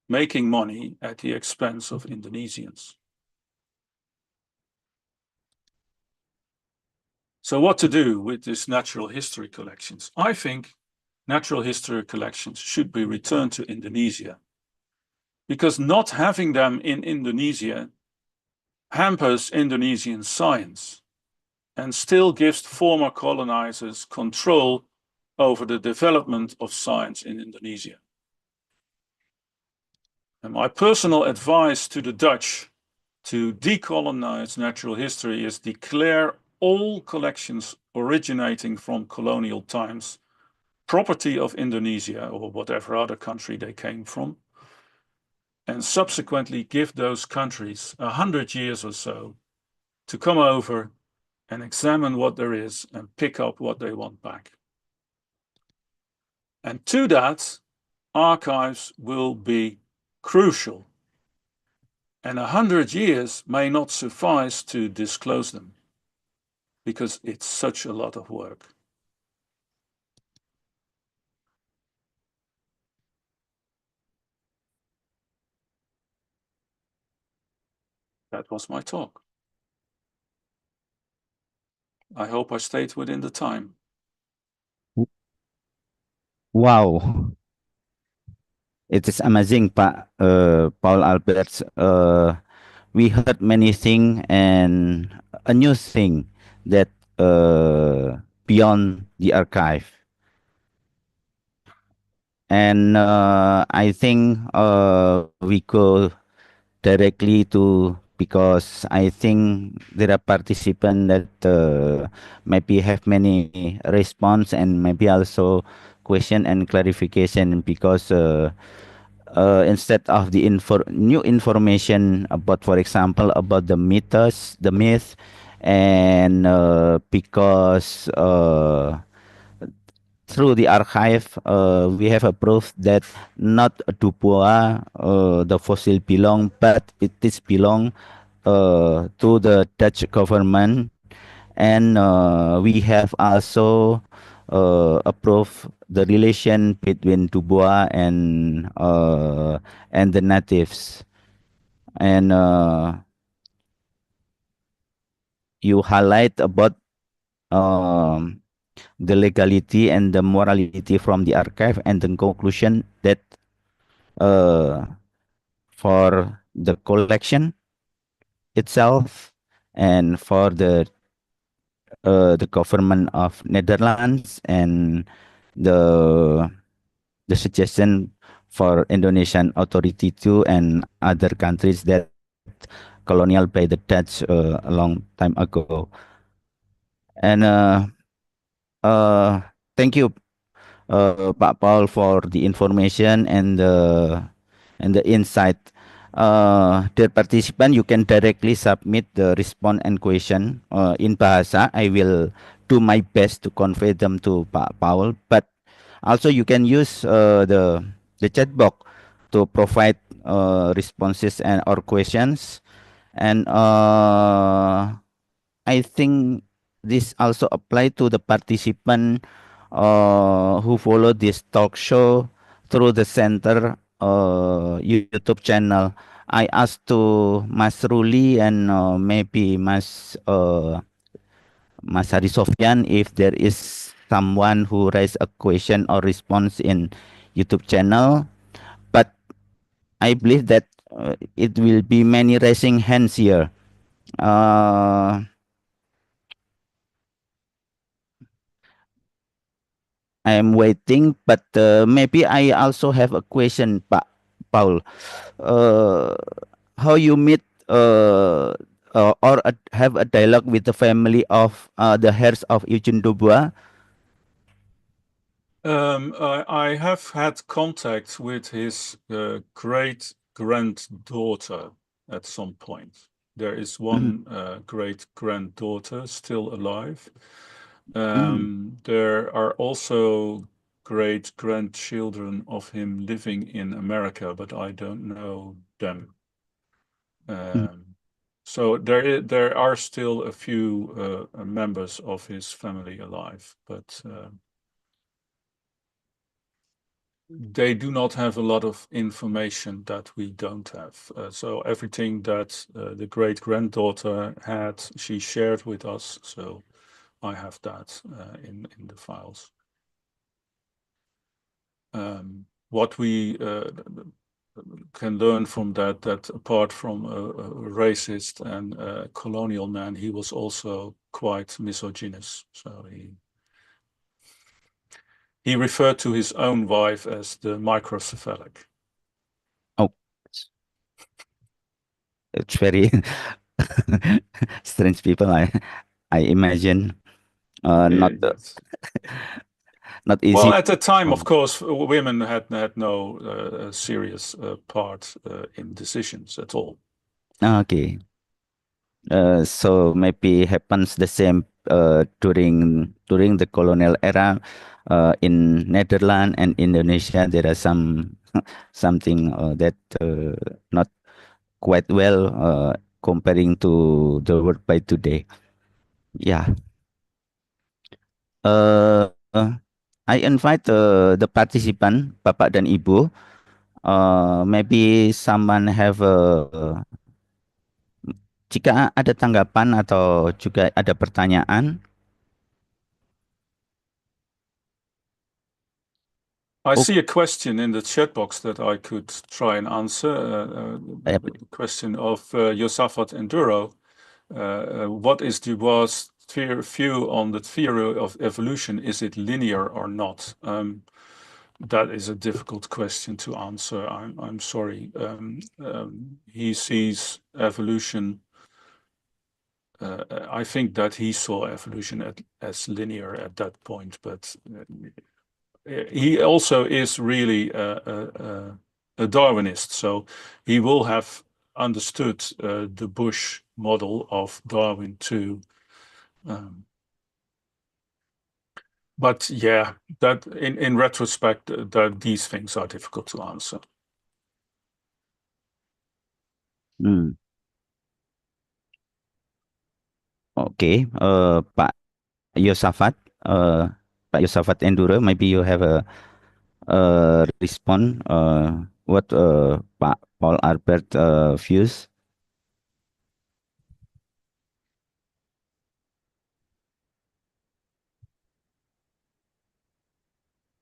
making money at the expense of Indonesians. So what to do with these natural history collections? I think natural history collections should be returned to Indonesia, because not having them in Indonesia hampers Indonesian science and still gives former colonizers control over the development of science in Indonesia. And my personal advice to the Dutch to decolonize natural history is declare all collections originating from colonial times property of Indonesia or whatever other country they came from, and subsequently give those countries 100 years or so to come over and examine what there is and pick up what they want back. And to that, archives will be crucial. And 100 years may not suffice to disclose them, because it's such a lot of work. That was my talk. I hope I stayed within the time. Wow, it is amazing, Paul Albers. We heard many things and a new thing that beyond the archive. And I think we go directly to, because I think there are participants that maybe have many response and maybe also question and clarification, because instead of the new information about, for example, about the myth, and because through the archive, we have a proof that not Dubois, the fossil belong, but it is belong to the Dutch government, and we have also approved the relation between Dubois and the natives, and you highlight about the legality and the morality from the archive, and the conclusion that for the collection itself and for the government of Netherlands and the suggestion for Indonesian authority too and other countries that colonial by the Dutch a long time ago. And thank you, Pak Paul, for the information and the insight. Dear participant, you can directly submit the response and question in Bahasa. I will do my best to convey them to Pak Paul, but also you can use the chat box to provide responses and or questions. And I think this also apply to the participant who follow this talk show through the center YouTube channel. I asked to Mas Ruli and maybe Mas Hari Sofyan if there is someone who raise a question or response in YouTube channel, but I believe that it will be many raising hands here. I am waiting, but maybe I also have a question, Pak Paul. How you meet or have a dialogue with the family of the heirs of Eugène Dubois? I have had contact with his great great-granddaughter at some point. There is one great-granddaughter still alive. There are also great-grandchildren of him living in America, but I don't know them. So there are still a few members of his family alive, but they do not have a lot of information that we don't have. So everything that the great-granddaughter had, she shared with us. So I have that in the files. What we can learn from that apart from a racist and colonial man, he was also quite misogynist. So he referred to his own wife as the microcephalic. Oh, it's very strange people. I imagine not not easy. Well, at the time, of course, women had no serious part in decisions at all. Okay. So maybe happens the same during the colonial era in Netherlands and Indonesia. There are something that not quite well comparing to the world by today. Yeah. I invite the participant, Bapak dan Ibu. Maybe someone have jika ada tanggapan atau juga ada pertanyaan. I see a question in the chat box that I could try and answer. The question of Josaphat Enduro. What is Dubois' view on the theory of evolution? Is it linear or not? That is a difficult question to answer. I'm sorry. He sees evolution. I think that he saw evolution as linear at that point, but he also is really a Darwinist, so he will have understood the Bush model of Darwin too. But yeah, that in retrospect, that these things are difficult to answer. Okay, Pak Josaphat, Pak Josaphat Enduro, maybe you have a response. What Pak Paul Albert views?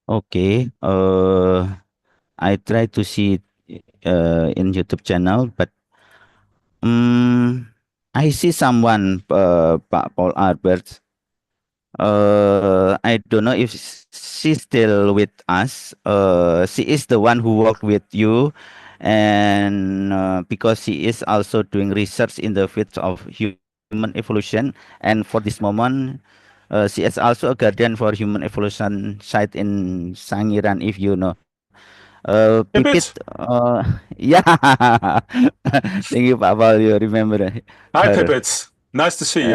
Okay, I try to see in YouTube channel, but I see someone, Pak Paul Albert. I don't know if she's still with us. She is the one who worked with you, and because she is also doing research in the field of human evolution, and for this moment, she is also a guardian for human evolution site in Sangiran, if you know. Pipit, yeah. Thank you, Pak Paul. You remember her. Hi, Pipit. Nice to see you.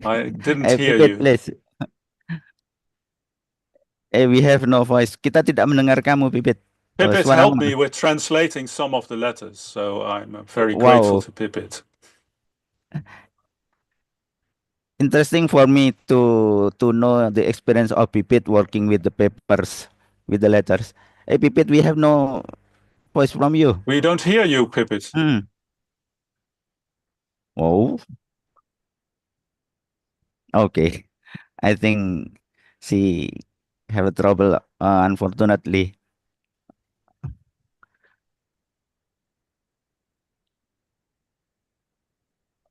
I didn't hear Pipit, you. please. We have no voice. Kita tidak mendengar kamu, Pipit. Pipit helped me with translating some of the letters, so I'm very grateful to Pipit. Interesting for me to know the experience of Pipit working with the papers, with the letters. Hey, Pipit, we have no voice from you. We don't hear you, Pipit. Oh. Okay. I think she have a trouble, unfortunately.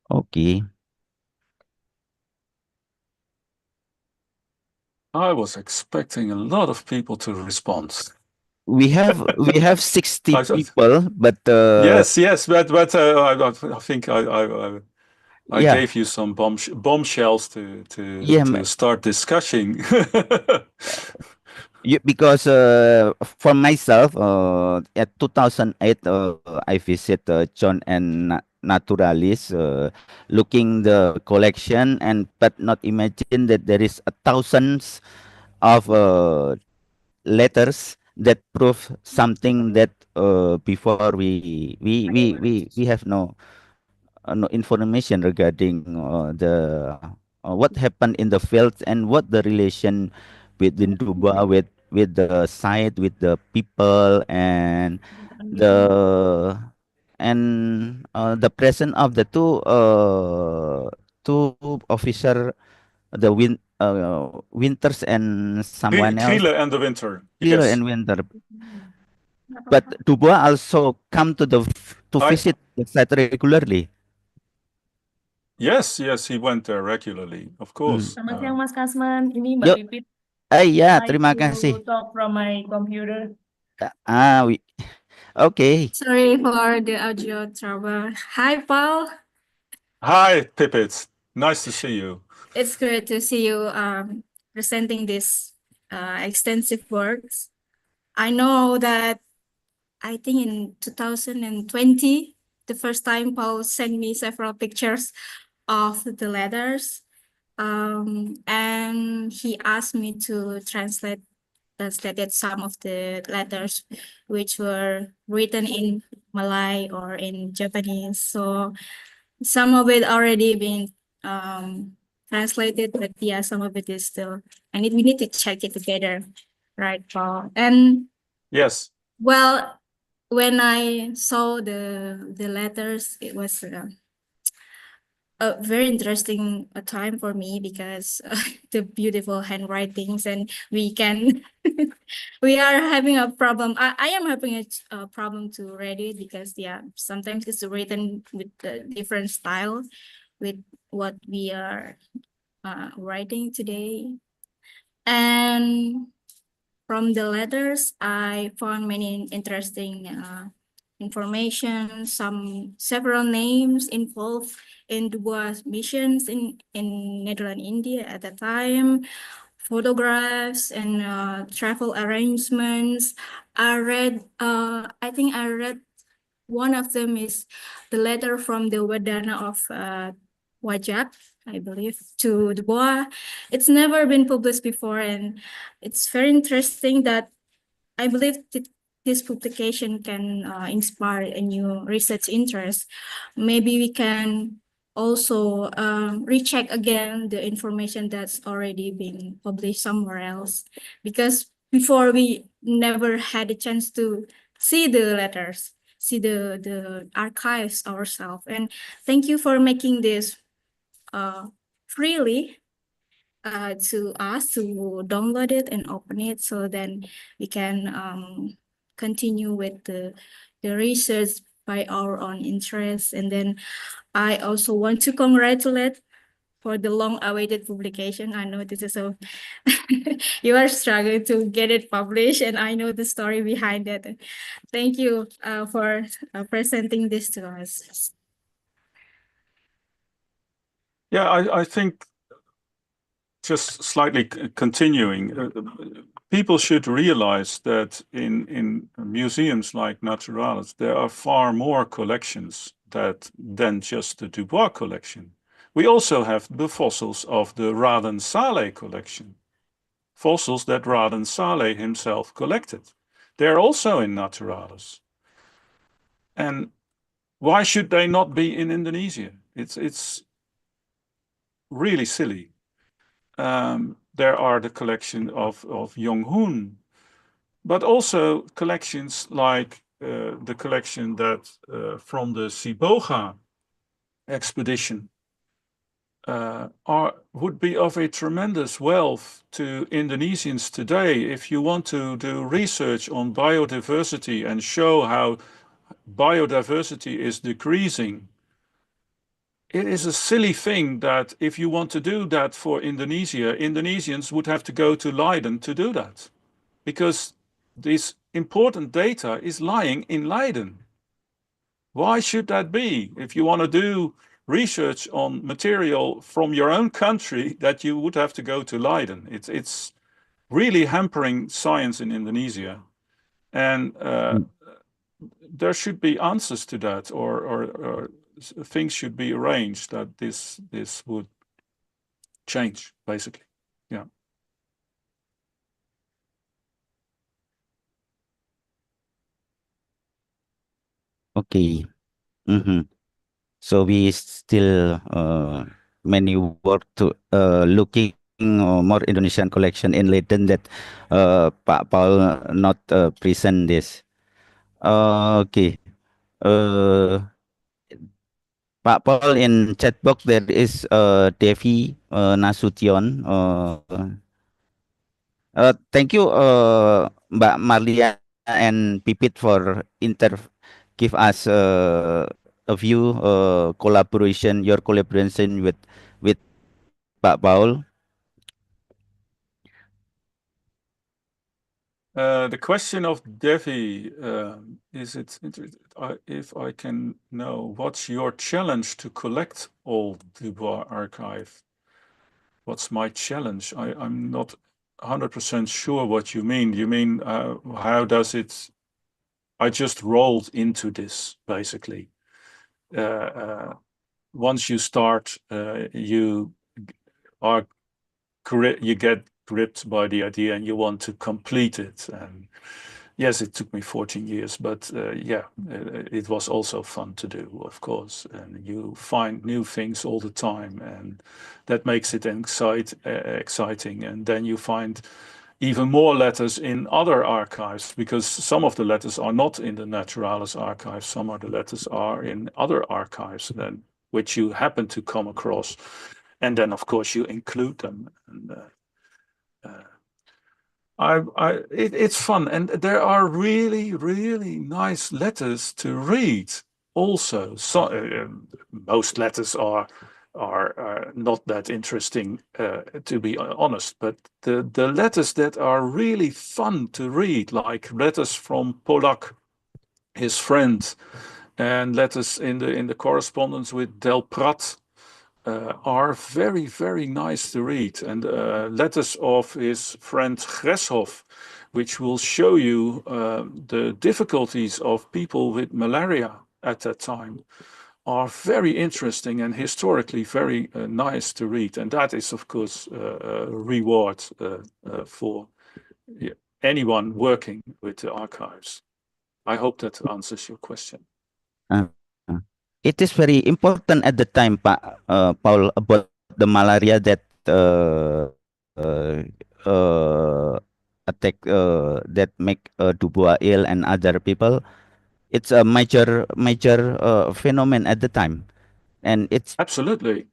Okay. I was expecting a lot of people to respond. We have 60 people, but yes, but I think I gave you some bombshells to start discussing. Because for myself, at 2008, I visit John and Naturalis, looking the collection, and but not imagine that there is a thousands of letters that prove something that before we have no information regarding what happened in the field and what the relation between Dubois with the site, with the people, and the the presence of the two officer, the Winters and someone else, Giele and the Winter. Taylor Yes. and Winter. But Dubois also come to to I- visit the site regularly. Yes, he went there regularly, of course. Selamat siang Mas Kasman, ini Yuk. Mbak Pipit. Iya, I terima to kasih. talk from my computer. Okay. Sorry for the audio trouble. Hi, Paul. Hi, Pipit. Nice to see you. It's great to see you presenting this extensive works. I know that I think in 2020, the first time Paul sent me several pictures of the letters, and he asked me to translated some of the letters which were written in Malay or in Japanese. So some of it already been translated, but yeah, some of it is still, and we need to check it together, right, Paul? And Yes. well, when I saw the letters, it was a very interesting time for me because the beautiful handwritings, and we can we are having a problem. I am having a problem to read it because yeah, sometimes it's written with a different style with what we are writing today. And from the letters, I found many interesting information, several names involved in Dubois missions in Netherlands, India at the time, photographs and travel arrangements. I think I read one of them is the letter from the Wadana of Wajak, I believe, to Dubois. It's never been published before, and it's very interesting that I believe this publication can inspire a new research interest. Maybe we can also recheck again the information that's already been published somewhere else, because before we never had a chance to see the letters, see the archives ourselves. And thank you for making this freely to us to download it and open it, so then we can continue with the research by our own interest. And then I also want to congratulate for the long-awaited publication. I know this is a you are struggling to get it published, and I know the story behind it. Thank you for presenting this to us. Yeah, I think just slightly continuing, people should realize that in museums like Naturalis, there are far more collections than just the Dubois collection. We also have the fossils of the Raden Saleh collection, fossils that Raden Saleh himself collected. They're also in Naturalis. And why should they not be in Indonesia? It's really silly. There are the collection of Yonghun, but also collections like the collection that from the Siboga expedition would be of a tremendous wealth to Indonesians today. If you want to do research on biodiversity and show how biodiversity is decreasing, it is a silly thing that if you want to do that for Indonesia, Indonesians would have to go to Leiden to do that, because this important data is lying in Leiden. Why should that be? If you want to do research on material from your own country, that you would have to go to Leiden. It's really hampering science in Indonesia. And there should be answers to that, or things should be arranged that this would change, basically. Yeah. Okay. So we still many work to looking more Indonesian collection in Leiden that Pak Paul not present this. Okay. Pak Paul, in chat box there is Devi Nasution. Thank you, Mbak Marlia and Pipit for give us a view your collaboration with Pak Paul. The question of Devi is if I can know what's your challenge to collect all Dubois archive? What's my challenge? I'm not 100% sure what you mean. You mean how does it? I just rolled into this basically. Once you start, you get gripped by the idea and you want to complete it. And yes, it took me 14 years, but yeah, it was also fun to do, of course. And you find new things all the time, and that makes it exciting. And then you find even more letters in other archives, because some of the letters are not in the Naturalis archive. Some of the letters are in other archives which you happen to come across. And then, of course, you include them. And it's fun, and there are really, really nice letters to read. Also, most letters are not that interesting, to be honest. But the letters that are really fun to read, like letters from Polak, his friend, and letters in the correspondence with Del Prat, are very, very nice to read. And letters of his friend Greshoff, which will show you the difficulties of people with malaria at that time, are very interesting and historically very nice to read. And that is, of course, a reward for anyone working with the archives. I hope that answers your question. It is very important at the time, Pak Paul, about the malaria that attack that make Dubois ill and other people. It's a major phenomenon at the time, and it's absolutely.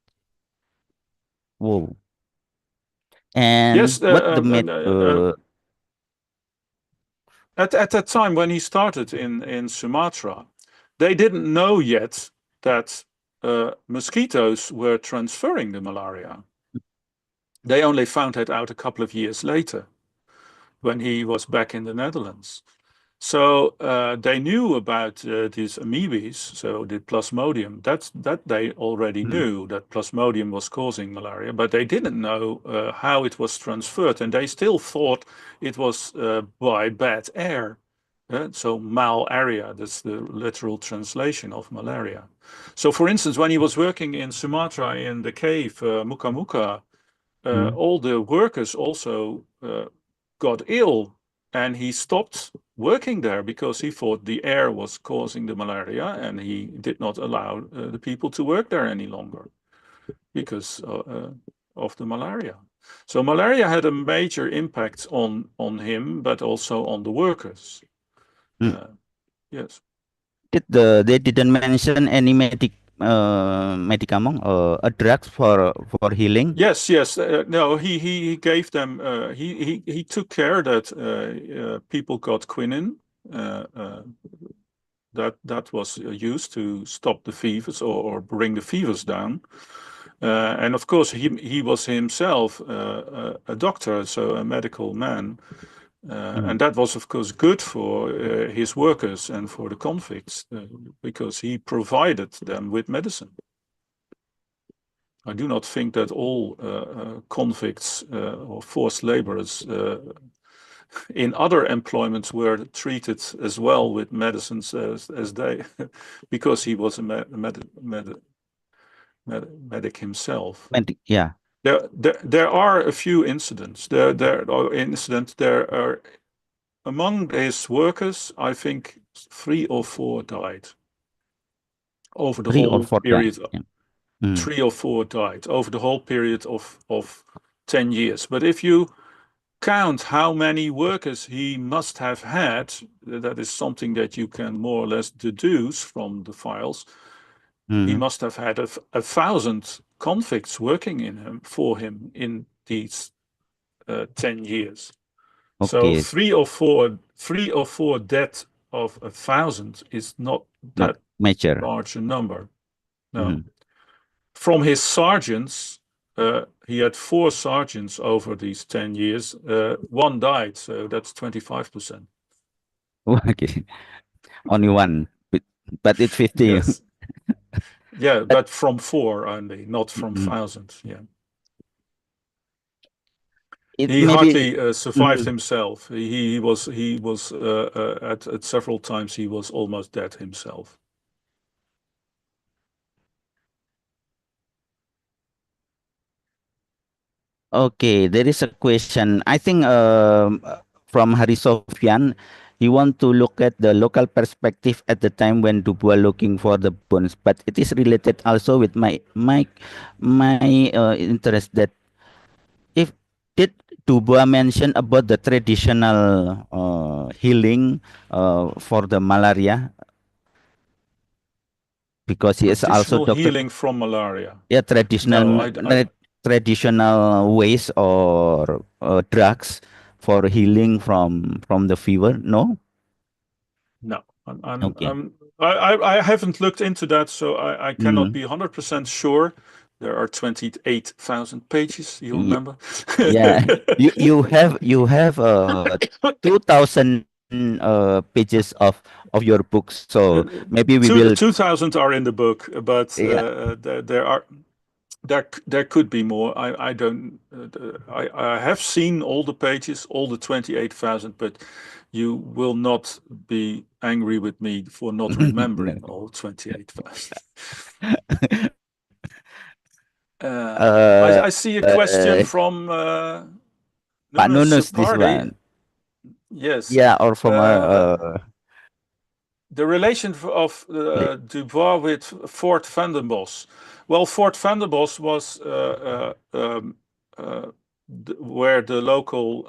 Whoa. And yes, what the at that time when he started in Sumatra, they didn't know yet that mosquitoes were transferring the malaria. They only found that out a couple of years later, when he was back in the Netherlands. So they knew about these amoebas, so the Plasmodium. That they already knew that Plasmodium was causing malaria, but they didn't know how it was transferred, and they still thought it was by bad air. So malaria, that's the literal translation of malaria. So for instance, when he was working in Sumatra in the cave Muka Muka, all the workers also got ill, and he stopped working there because he thought the air was causing the malaria, and he did not allow the people to work there any longer because of the malaria. So malaria had a major impact on him, but also on the workers. Yes. They didn't mention any medicament or a drug for healing? Yes. No, he gave them. He took care that people got quinine. That was used to stop the fevers or bring the fevers down. And of course, he was himself a doctor, so a medical man. And that was, of course, good for his workers and for the convicts because he provided them with medicine. I do not think that all convicts or forced laborers in other employments were treated as well with medicines as they, because he was a medic himself. Yeah. There are a few incidents. There are among his workers, I think 3 or 4 died over the 3 or whole 4 period. times. Yeah. 3 or 4 died over the whole period of 10 years. But if you count how many workers he must have had, that is something that you can more or less deduce from the files. He must have had 1,000 convicts working for him in these 10 years. So Okay. 3 or 4 death of 1,000 is not that major. large a number. No. From his sergeants, he had 4 sergeants over these 10 years. 1 died, so that's 25%. Okay. Only 1, but it's 50. Yes. Yeah, but from 4 only, not from 1,000. Yeah. He hardly survived himself. He was at several times he was almost dead himself. Okay, there is a question. I think from Hari Sofyan, he want to look at the local perspective at the time when Dubois looking for the bones, but it is related also with my interest that if did Dubois mention about the traditional healing for the malaria, because he is also doctor. Healing from malaria. Yeah, traditional traditional ways or drugs for healing from the fever. No. No, I haven't looked into that, so I cannot be 100% sure. There are 28,000 pages. You remember? Yeah, you have 2,000 pages of your books, so maybe we will. 2,000 are in the book, but there could be more. I don't. I have seen all the pages, all the 28,000, but you will not be angry with me for not remembering all 28,000. I see a question from Nunus, this one. Yes. Yeah, or from the relation of Dubois with Fort Vandenbosch. Well, Fort Vandenbosch was where the local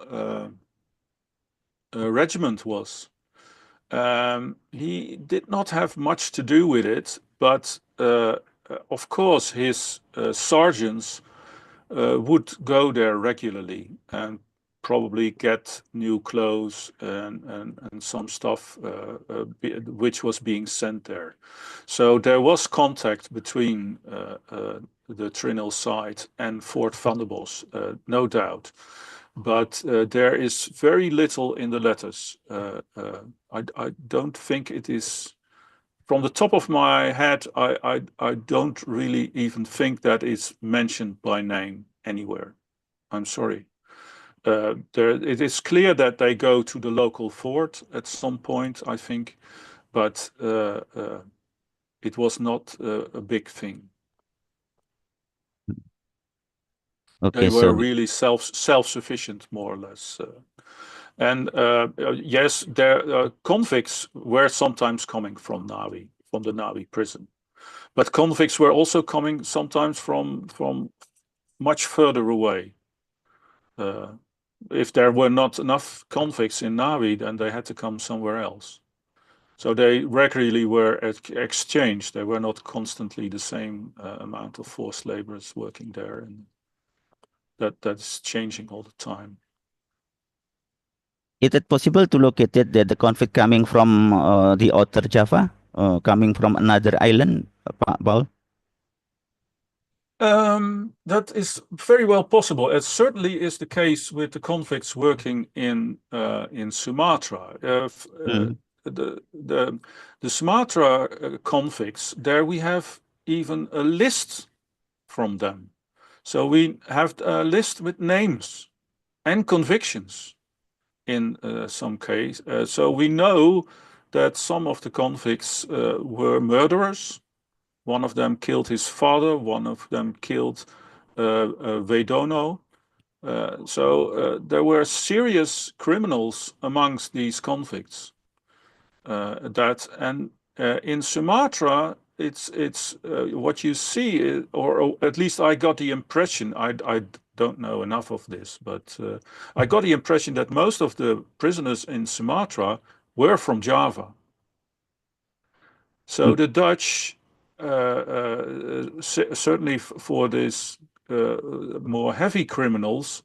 regiment was. He did not have much to do with it, but of course his sergeants would go there regularly and probably get new clothes and some stuff which was being sent there. So there was contact between the Trinil side and Fort Vandenbosch, no doubt. But there is very little in the letters. I don't think it is, from the top of my head, I don't really even think that it's mentioned by name anywhere. I'm sorry. It is clear that they go to the local fort at some point, I think, but it was not a big thing. Okay, they were really self-sufficient, more or less. And yes, their convicts were sometimes coming from Nawi, from the Nawi prison. But convicts were also coming sometimes from much further away. If there were not enough convicts in Nawi, then they had to come somewhere else. So they regularly were exchanged. They were not constantly the same amount of forced laborers working there. And that's changing all the time. Is it possible to locate it, the convict coming from the outer Java, coming from another island, Paul? That is very well possible. It certainly is the case with the convicts working in Sumatra. The Sumatra convicts, there we have even a list from them. So we have a list with names and convictions in some case. So we know that some of the convicts were murderers. One of them killed his father. One of them killed Vedono. So there were serious criminals amongst these convicts. In Sumatra, it's what you see, or at least I got the impression. I don't know enough of this, but I got the impression that most of the prisoners in Sumatra were from Java. So the Dutch, certainly for these more heavy criminals,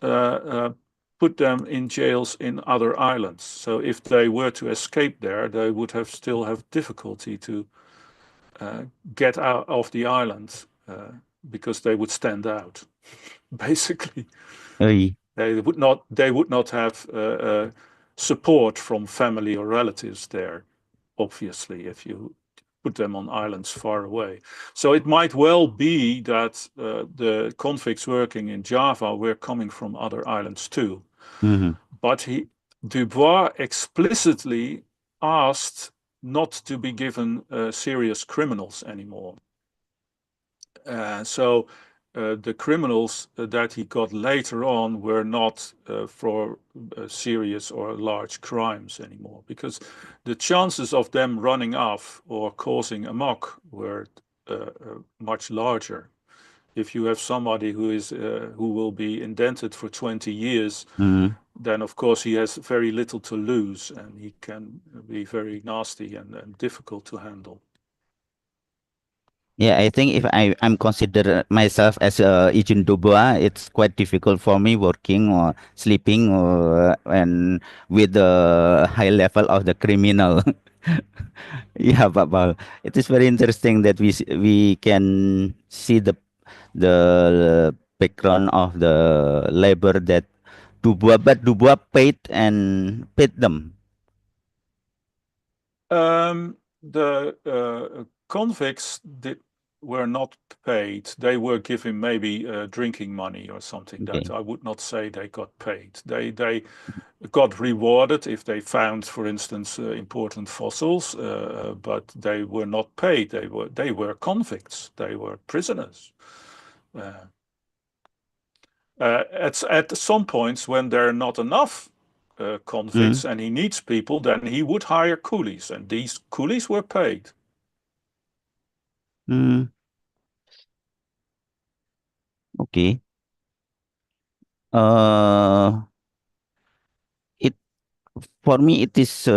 put them in jails in other islands. So if they were to escape there, they would still have difficulty to get out of the island because they would stand out, basically. Oi. They would not have support from family or relatives there, obviously, if you put them on islands far away. So it might well be that the convicts working in Java were coming from other islands too. Mhm. But Dubois explicitly asked not to be given serious criminals anymore. So the criminals that he got later on were not for serious or large crimes anymore, because the chances of them running off or causing amok were much larger. If you have somebody who will be indented for 20 years, Mhm. then of course he has very little to lose, and he can be very nasty and difficult to handle. Yeah, I think if I'm consider myself as a Eugène Dubois, it's quite difficult for me working or sleeping or and with the high level of the criminal. Yeah, Pak Paul. It is very interesting that we can see the background of the labor that Dubois paid them. The convicts were not paid. They were given maybe drinking money or something. Okay. That I would not say they got paid. They got rewarded if they found, for instance, important fossils, but they were not paid. They were convicts. They were prisoners. At some points when there are not enough convicts and he needs people, then he would hire coolies, and these coolies were paid. Okay. It for me it is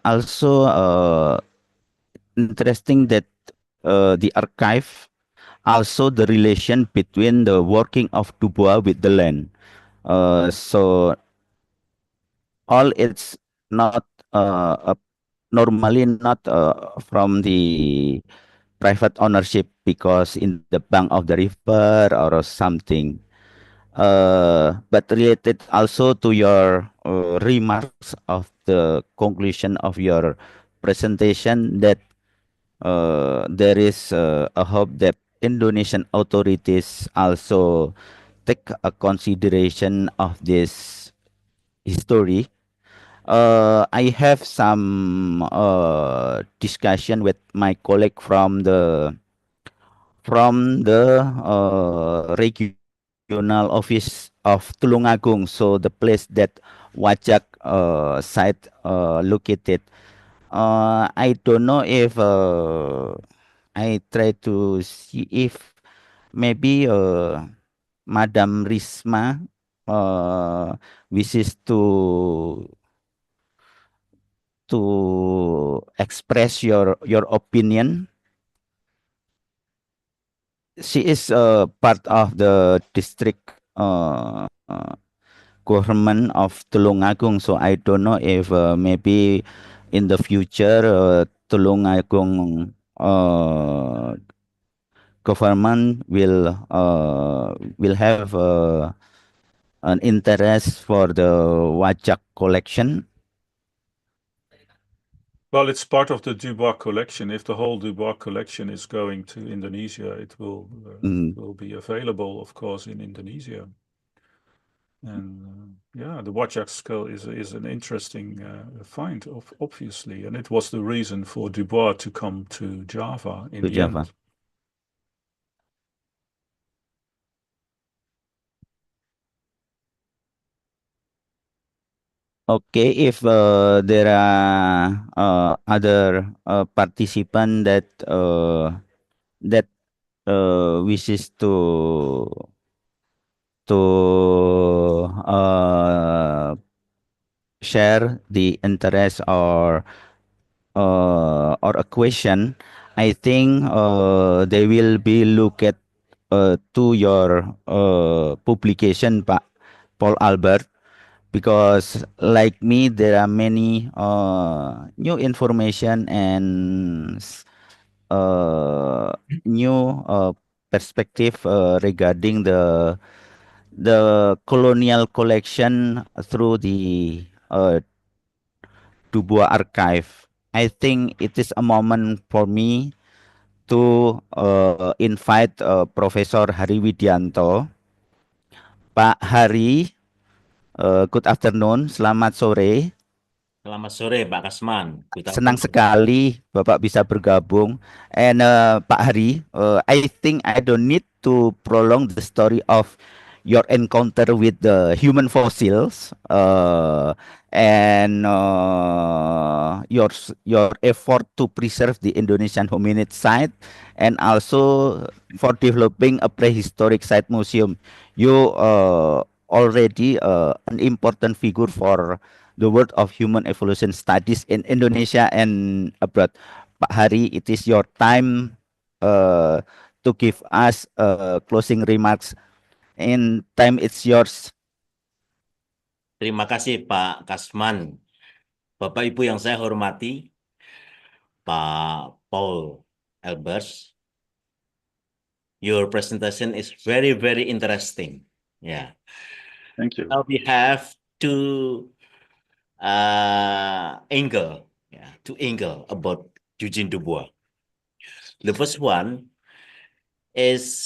also interesting that the archive also the relation between the working of Dubois with the land. So all it's not normally not from the private ownership because in the bank of the river or something. But related also to your remarks of the conclusion of your presentation that there is a hope that Indonesian authorities also take a consideration of this history. I have some discussion with my colleague from the regional office of Tulungagung, so the place that Wajak site located. I don't know if I try to see if maybe Madam Risma wishes to express your opinion. She is part of the district government of Tulungagung, so I don't know if maybe in the future Tulungagung government will have an interest for the Wajak collection. Well, it's part of the Dubois collection. If the whole Dubois collection is going to Indonesia, it will be available, of course, in Indonesia. And yeah, the Wajak skull is an interesting find, obviously, and it was the reason for Dubois to come to Java in the end. Okay, if there are other participant that wishes to share the interest or a question, I think they will be look at to your publication, Pak Paul Albert, because like me, there are many new information and new perspective regarding the colonial collection through the Dubois archive. I think it is a moment for me to invite Professor Hari Widianto. Pak Hari, good afternoon, selamat sore. Selamat sore Pak Kasman. Senang sekali Bapak bisa bergabung. And Pak Hari, I think I don't need to prolong the story of your encounter with the human fossils and your effort to preserve the Indonesian hominid site and also for developing a prehistoric site museum. You already an important figure for the world of human evolution studies in Indonesia and abroad. Pak Hari, it is your time to give us closing remarks. And time it's yours. Terima kasih Pak Kasman. Bapak Ibu yang saya hormati, Pak Paul Albers, your presentation is very, very interesting. Yeah. Thank you. Now we have two angle about Eugène Dubois. The first one is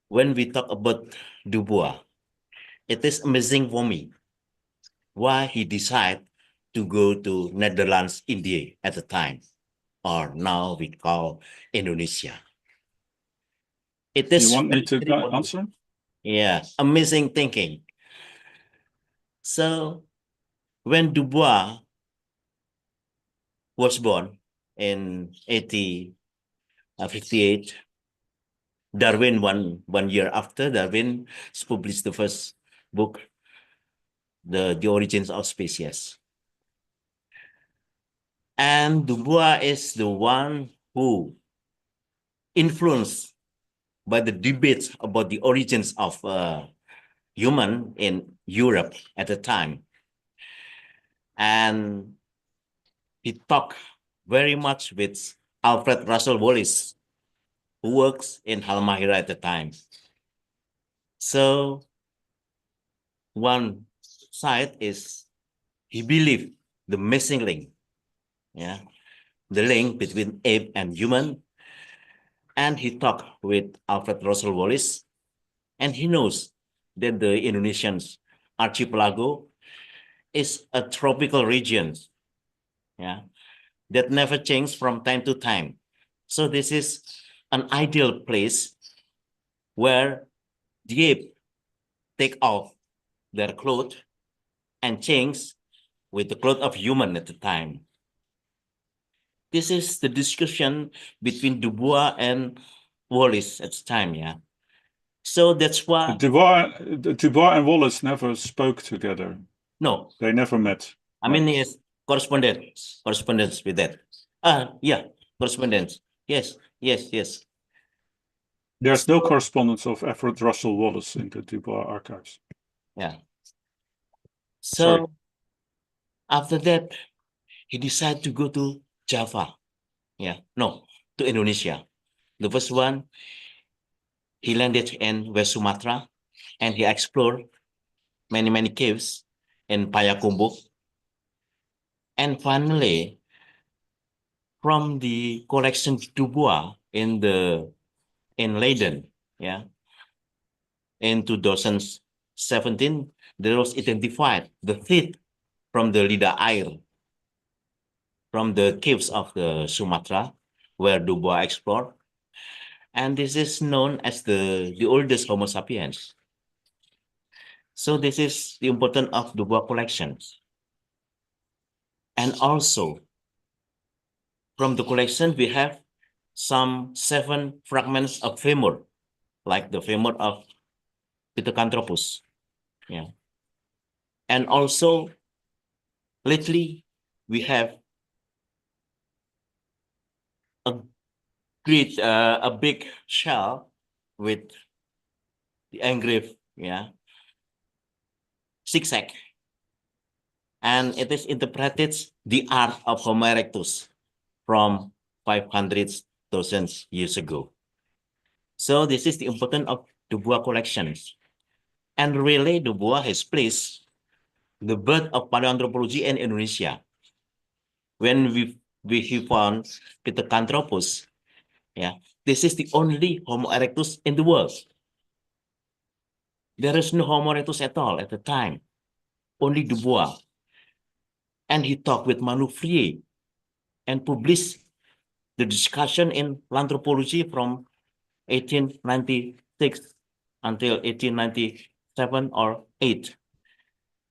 when we talk about Dubois, it is amazing for me why he decided to go to Netherlands, India at the time, or now we call Indonesia. It is. You want me to answer? Yeah, amazing thinking. So when Dubois was born in 1858, Darwin one year after, Darwin published the first book, The Origins of Species. And Dubois is the one who influenced by the debates about the origins of human in Europe at the time. And he talked very much with Alfred Russel Wallace, who works in Halmahera at the time. So one side is he believed the missing link, the link between ape and human. And he talked with Alfred Russel Wallace, and he knows that the Indonesian archipelago is a tropical region, that never changes from time to time. So this is an ideal place where the ape take off their clothes and change with the clothes of human at the time. This is the discussion between Dubois and Wallace at the time, So that's why Dubois and Wallace never spoke together. No, they never met. I mean, yes, correspondence with that. Correspondence. Yes. There's no correspondence of Alfred Russel Wallace in the Dubois archives. Yeah. So after that, he decided to go to Java. To Indonesia. The first one, he landed in West Sumatra, and he explored many caves in Payakumbuh. And finally, from the collection Dubois in Leiden, yeah, in 2017, there was identified the teeth from the Lidah Air from the caves of the Sumatra, where Dubois explored. And this is known as the oldest Homo sapiens. So this is the importance of Dubois collections. And also, from the collection, we have some 7 fragments of femur, like the femur of Pithecanthropus. Yeah. And also, lately, we have a big shell with the engraved, yeah, zigzag. And it is interpreted the art of Homo erectus from 500,000 years ago. So this is the importance of Dubois collections. And really, Dubois has placed the birth of paleoanthropology in Indonesia. When we found Pithecanthropus, yeah, this is the only Homo erectus in the world. There is no Homo erectus at all at the time, only Dubois. And he talked with Manufrier and published the discussion in Anthropology from 1896 until 1897 or 8.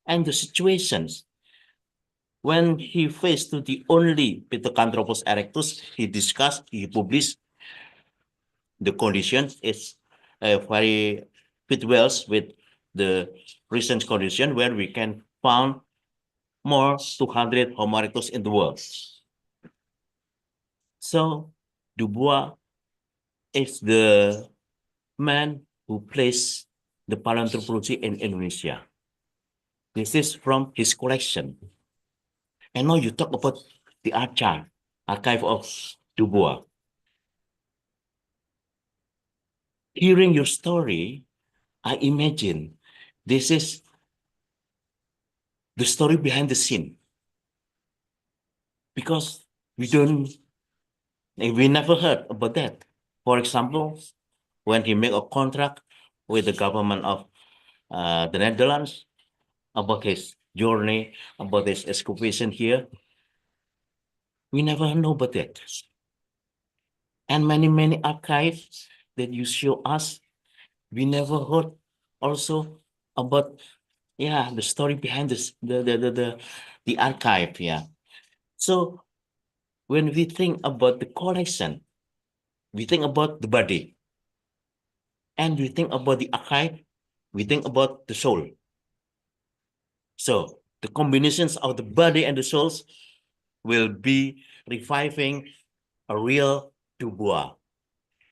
And the situations when he faced to the only Pithecanthropus erectus, he published the condition is very fit well with the recent condition where we can found more 200 Homo erectus in the world. So Dubois is the man who placed the paleoanthropology in Indonesia. This is from his collection. And now you talk about the archive of Dubois. Hearing your story, I imagine this is the story behind the scene. Because we never heard about that. For example, when he made a contract with the government of the Netherlands about his journey, about his excavation here, we never know about that. And many archives that you show us, we never heard also about, yeah, the story behind this, the archive, yeah. So when we think about the collection, we think about the body, and we think about the archive, we think about the soul. So the combinations of the body and the souls will be reviving a real Dubois.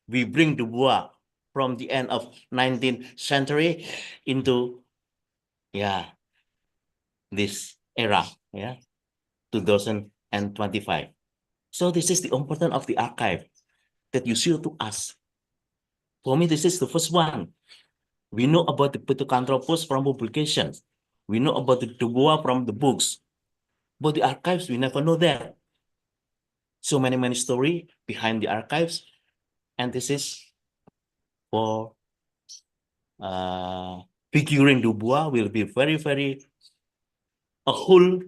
We bring Dubois from the end of 19th century into, yeah, this era, yeah, 2025. So this is the importance of the archive that you show to us. For me, this is the first one. We know about the Pithecanthropus from publications. We know about the Dubois from the books. But the archives, we never know that. So many stories behind the archives. And this is for figuring Dubois will be very a whole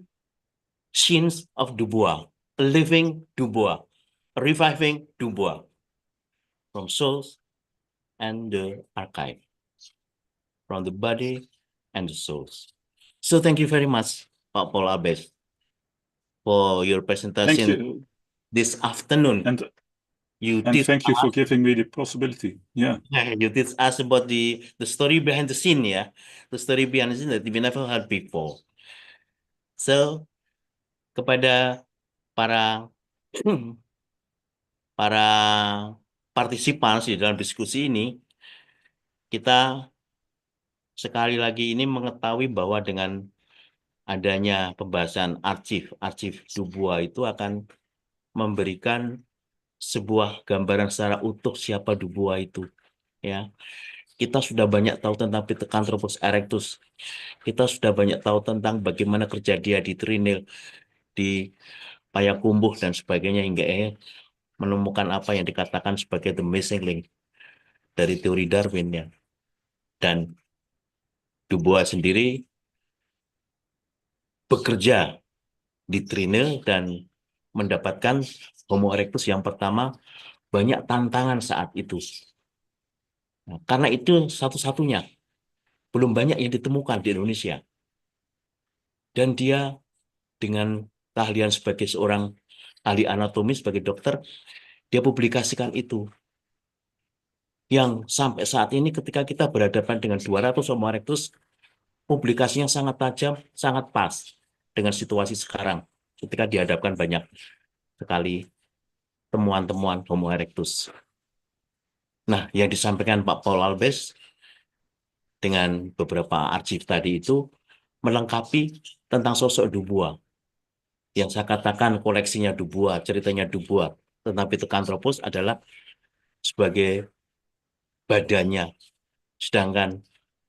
scenes of Dubois, a living Dubois, a reviving Dubois from souls and the archive, from the body and the souls. So thank you very much, Pak Paul Albers, for your presentation Thank you. this afternoon. And you thank you for giving me the possibility. Yeah. You teach us about the story behind the scene, yeah, the story behind the scene that we never heard before. So kepada para partisipan di dalam diskusi ini, kita sekali lagi ini mengetahui bahwa dengan adanya pembahasan arsip Dubois itu akan memberikan sebuah gambaran secara utuh siapa Dubois itu, ya. Kita sudah banyak tahu tentang Pithecanthropus erectus. Kita sudah banyak tahu tentang bagaimana kerja dia di Trinil, di Payakumbuh dan sebagainya hingga menemukan apa yang dikatakan sebagai the missing link dari teori Darwin ya. Dan Dubois sendiri bekerja di Trinil dan mendapatkan Homo erectus yang pertama, banyak tantangan saat itu. Nah, karena itu satu-satunya, belum banyak yang ditemukan di Indonesia. Dan dia dengan keahlian sebagai seorang ahli anatomi, sebagai dokter, dia publikasikan itu. Yang sampai saat ini ketika kita berhadapan dengan 200 Homo erectus, publikasinya sangat tajam, sangat pas dengan situasi sekarang ketika dihadapkan banyak sekali temuan-temuan Homo erectus. Nah, yang disampaikan Pak Paul Albers dengan beberapa arsip tadi itu melengkapi tentang sosok Dubois. Yang saya katakan koleksinya Dubois, ceritanya Dubois tentang Pithecanthropus adalah sebagai badannya. Sedangkan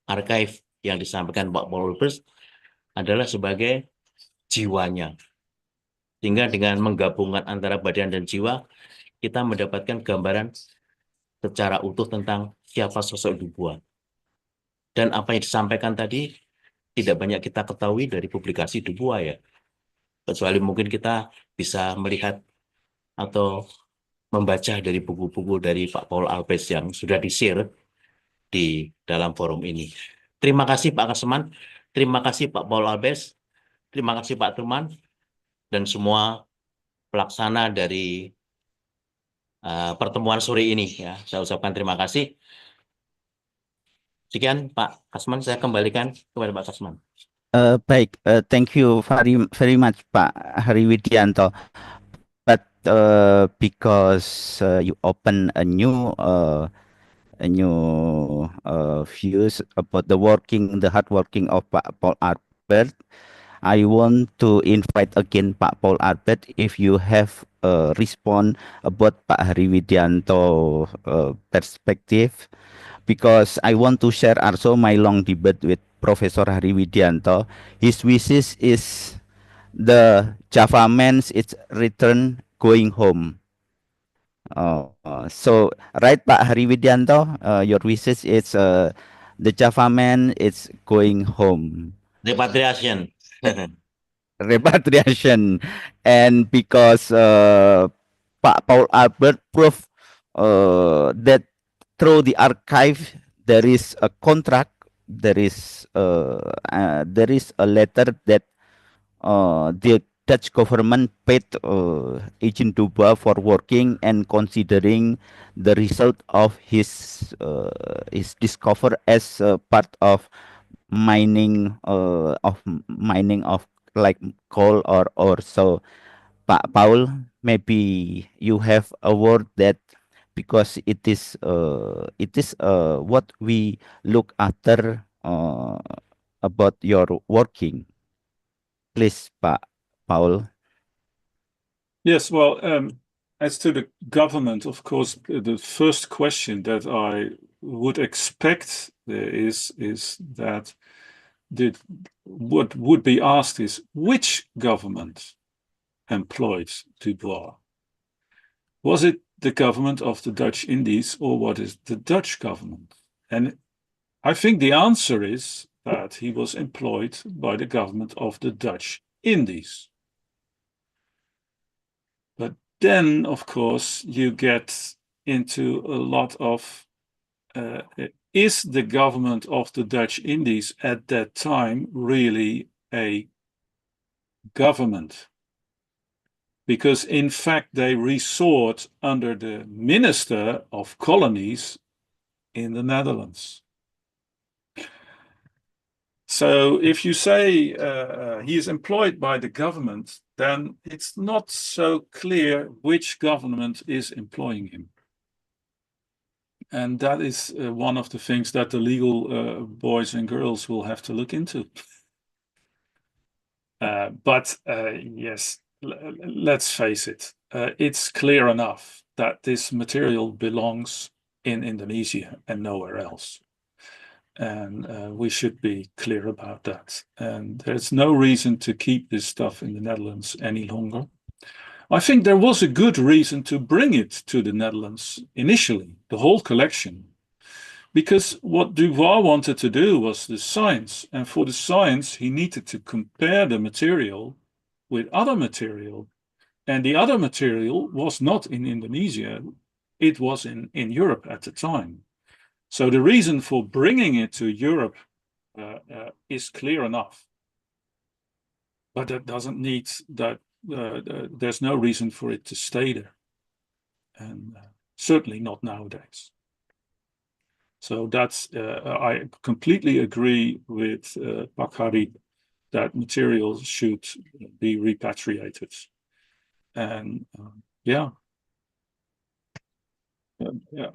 archive yang disampaikan Pak Paul Albers adalah sebagai jiwanya. Sehingga dengan menggabungkan antara badan dan jiwa, kita mendapatkan gambaran secara utuh tentang siapa sosok Dubois. Dan apa yang disampaikan tadi tidak banyak kita ketahui dari publikasi Dubois ya. Kecuali mungkin kita bisa melihat atau membaca dari buku-buku dari Pak Paul Albers yang sudah di-share di dalam forum ini. Terima kasih Pak Kasman, terima kasih Pak Paul Albers, terima kasih Pak Truman, dan semua pelaksana dari pertemuan sore ini. Ya, saya ucapkan terima kasih. Sekian Pak Kasman, saya kembalikan kepada Pak Kasman. Baik, thank you very much Pak Hari Widianto. But because you open a new views about the hard working of Pak Paul Albert, I want to invite again Pak Paul Albert if you have a response about Pak Hari Widianto perspective, because I want to share also my long debate with Professor Hari Widianto. His wishes is the Java man is return going home. So right Pak Hari Widianto, your wishes is the Java man is going home. Repatriation. Repatriation, and because Pak Paul Albert proved that through the archive there is a contract, there is a letter that the Dutch government paid Eugène Dubois for working and considering the result of his discovery as part of mining of like coal or ore. So Pak Paul, maybe you have a word that, because it is what we look after about your working. Please, Pak Paul. Yes, well, as to the government, of course, the first question that I would expect is that what would be asked is, which government employed Dubois? Was it the government of the Dutch Indies, or what is the Dutch government? And I think the answer is that he was employed by the government of the Dutch Indies. But then, of course, you get into a lot of, is the government of the Dutch Indies at that time really a government? Because in fact, they resort under the Minister of Colonies in the Netherlands. So if you say he is employed by the government, then it's not so clear which government is employing him. And that is one of the things that the legal boys and girls will have to look into. But yes, let's face it, it's clear enough that this material belongs in Indonesia and nowhere else. And we should be clear about that. And there's no reason to keep this stuff in the Netherlands any longer. I think there was a good reason to bring it to the Netherlands initially, the whole collection. Because what Dubois wanted to do was the science. And for the science, he needed to compare the material with other material. And the other material was not in Indonesia, it was in Europe at the time. So the reason for bringing it to Europe is clear enough. But that doesn't need that, there's no reason for it to stay there. And certainly not nowadays. So that's, I completely agree with Bakhari that materials should be repatriated. And yeah.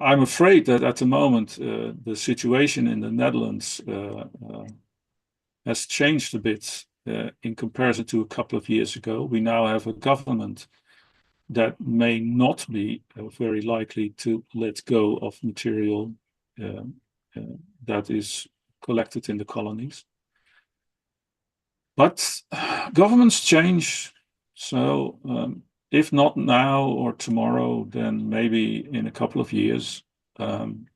I'm afraid that at the moment the situation in the Netherlands has changed a bit in comparison to a couple of years ago. We now have a government that may not be very likely to let go of material that is collected in the colonies. But governments change, so if not now or tomorrow, then maybe in a couple of years. I'm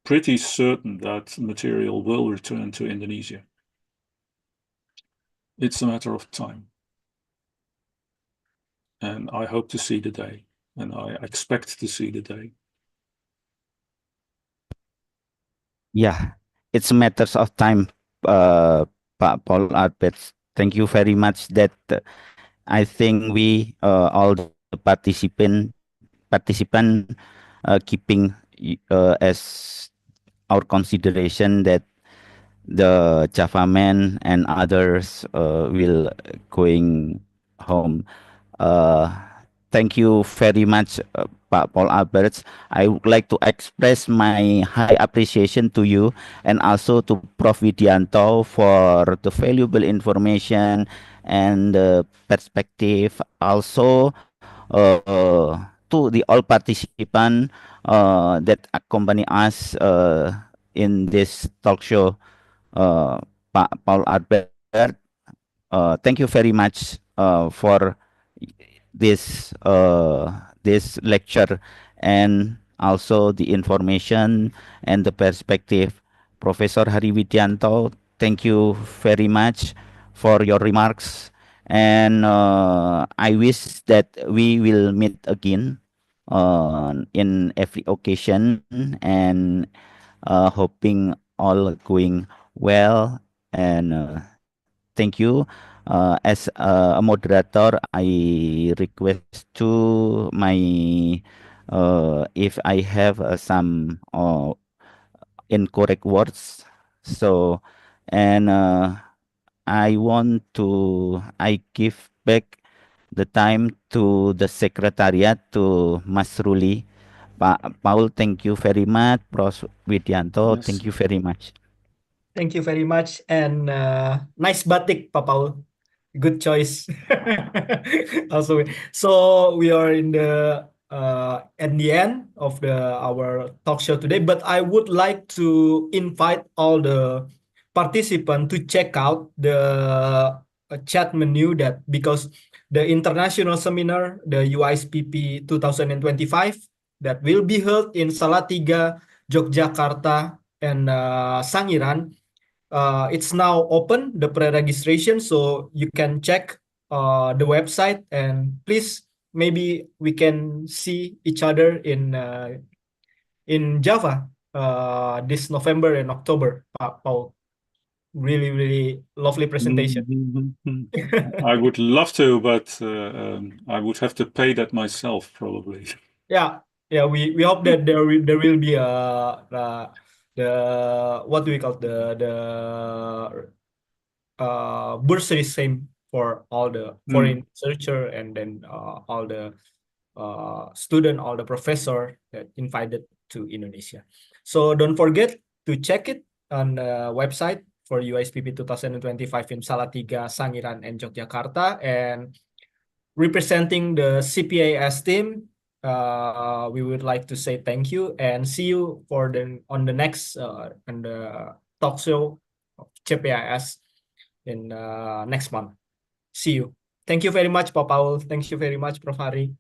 pretty certain that material will return to Indonesia. It's a matter of time. And I hope to see the day, and I expect to see the day. Yeah, it's a matter of time, Pak Paul Albers. Thank you very much. That I think we all the participant keeping as our consideration that the Java man and others will going home. Thank you very much, Pak Paul Albers. I would like to express my high appreciation to you and also to Prof. Widianto for the valuable information and perspective. Also to the all participants that accompany us in this talk show, Pak Paul Albert. Thank you very much for this lecture and also the information and the perspective. Professor Hari Widianto, thank you very much for your remarks, and I wish that we will meet again in every occasion, and hoping all going well, and thank you. As a moderator, I request to my if I have some incorrect words. So, and I give back the time to the secretariat, to Mas Ruli. Pak Paul, thank you very much. Prof. Widianto, Yes. thank you very much. Thank you very much, and nice batik, Pak Paul. Good choice. Also, so we are in the at the end of our talk show today, but I would like to invite all the participants to check out the chat menu, that because the international seminar, the UISPP 2025, that will be held in Salatiga, Yogyakarta, and Sangiran. It's now open, the pre-registration, so you can check the website, and please, maybe we can see each other in Java this November and October, Paul. Really, really lovely presentation. I would love to, but I would have to pay that myself probably. Yeah, we hope that there will be the what do we call the bursary same for all the foreign researcher, and then all the student, all the professor that invited to Indonesia. So don't forget to check it on the website for UISPP 2025 in Salatiga, Sangiran, and Yogyakarta. And representing the CPAS team, we would like to say thank you and see you for on the next on the talk show of CPAS in next month. See you. Thank you very much, Pak Paul. Thank you very much, Prof. Hari.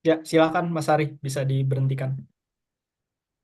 Ya, silakan Mas Hari, bisa diberhentikan.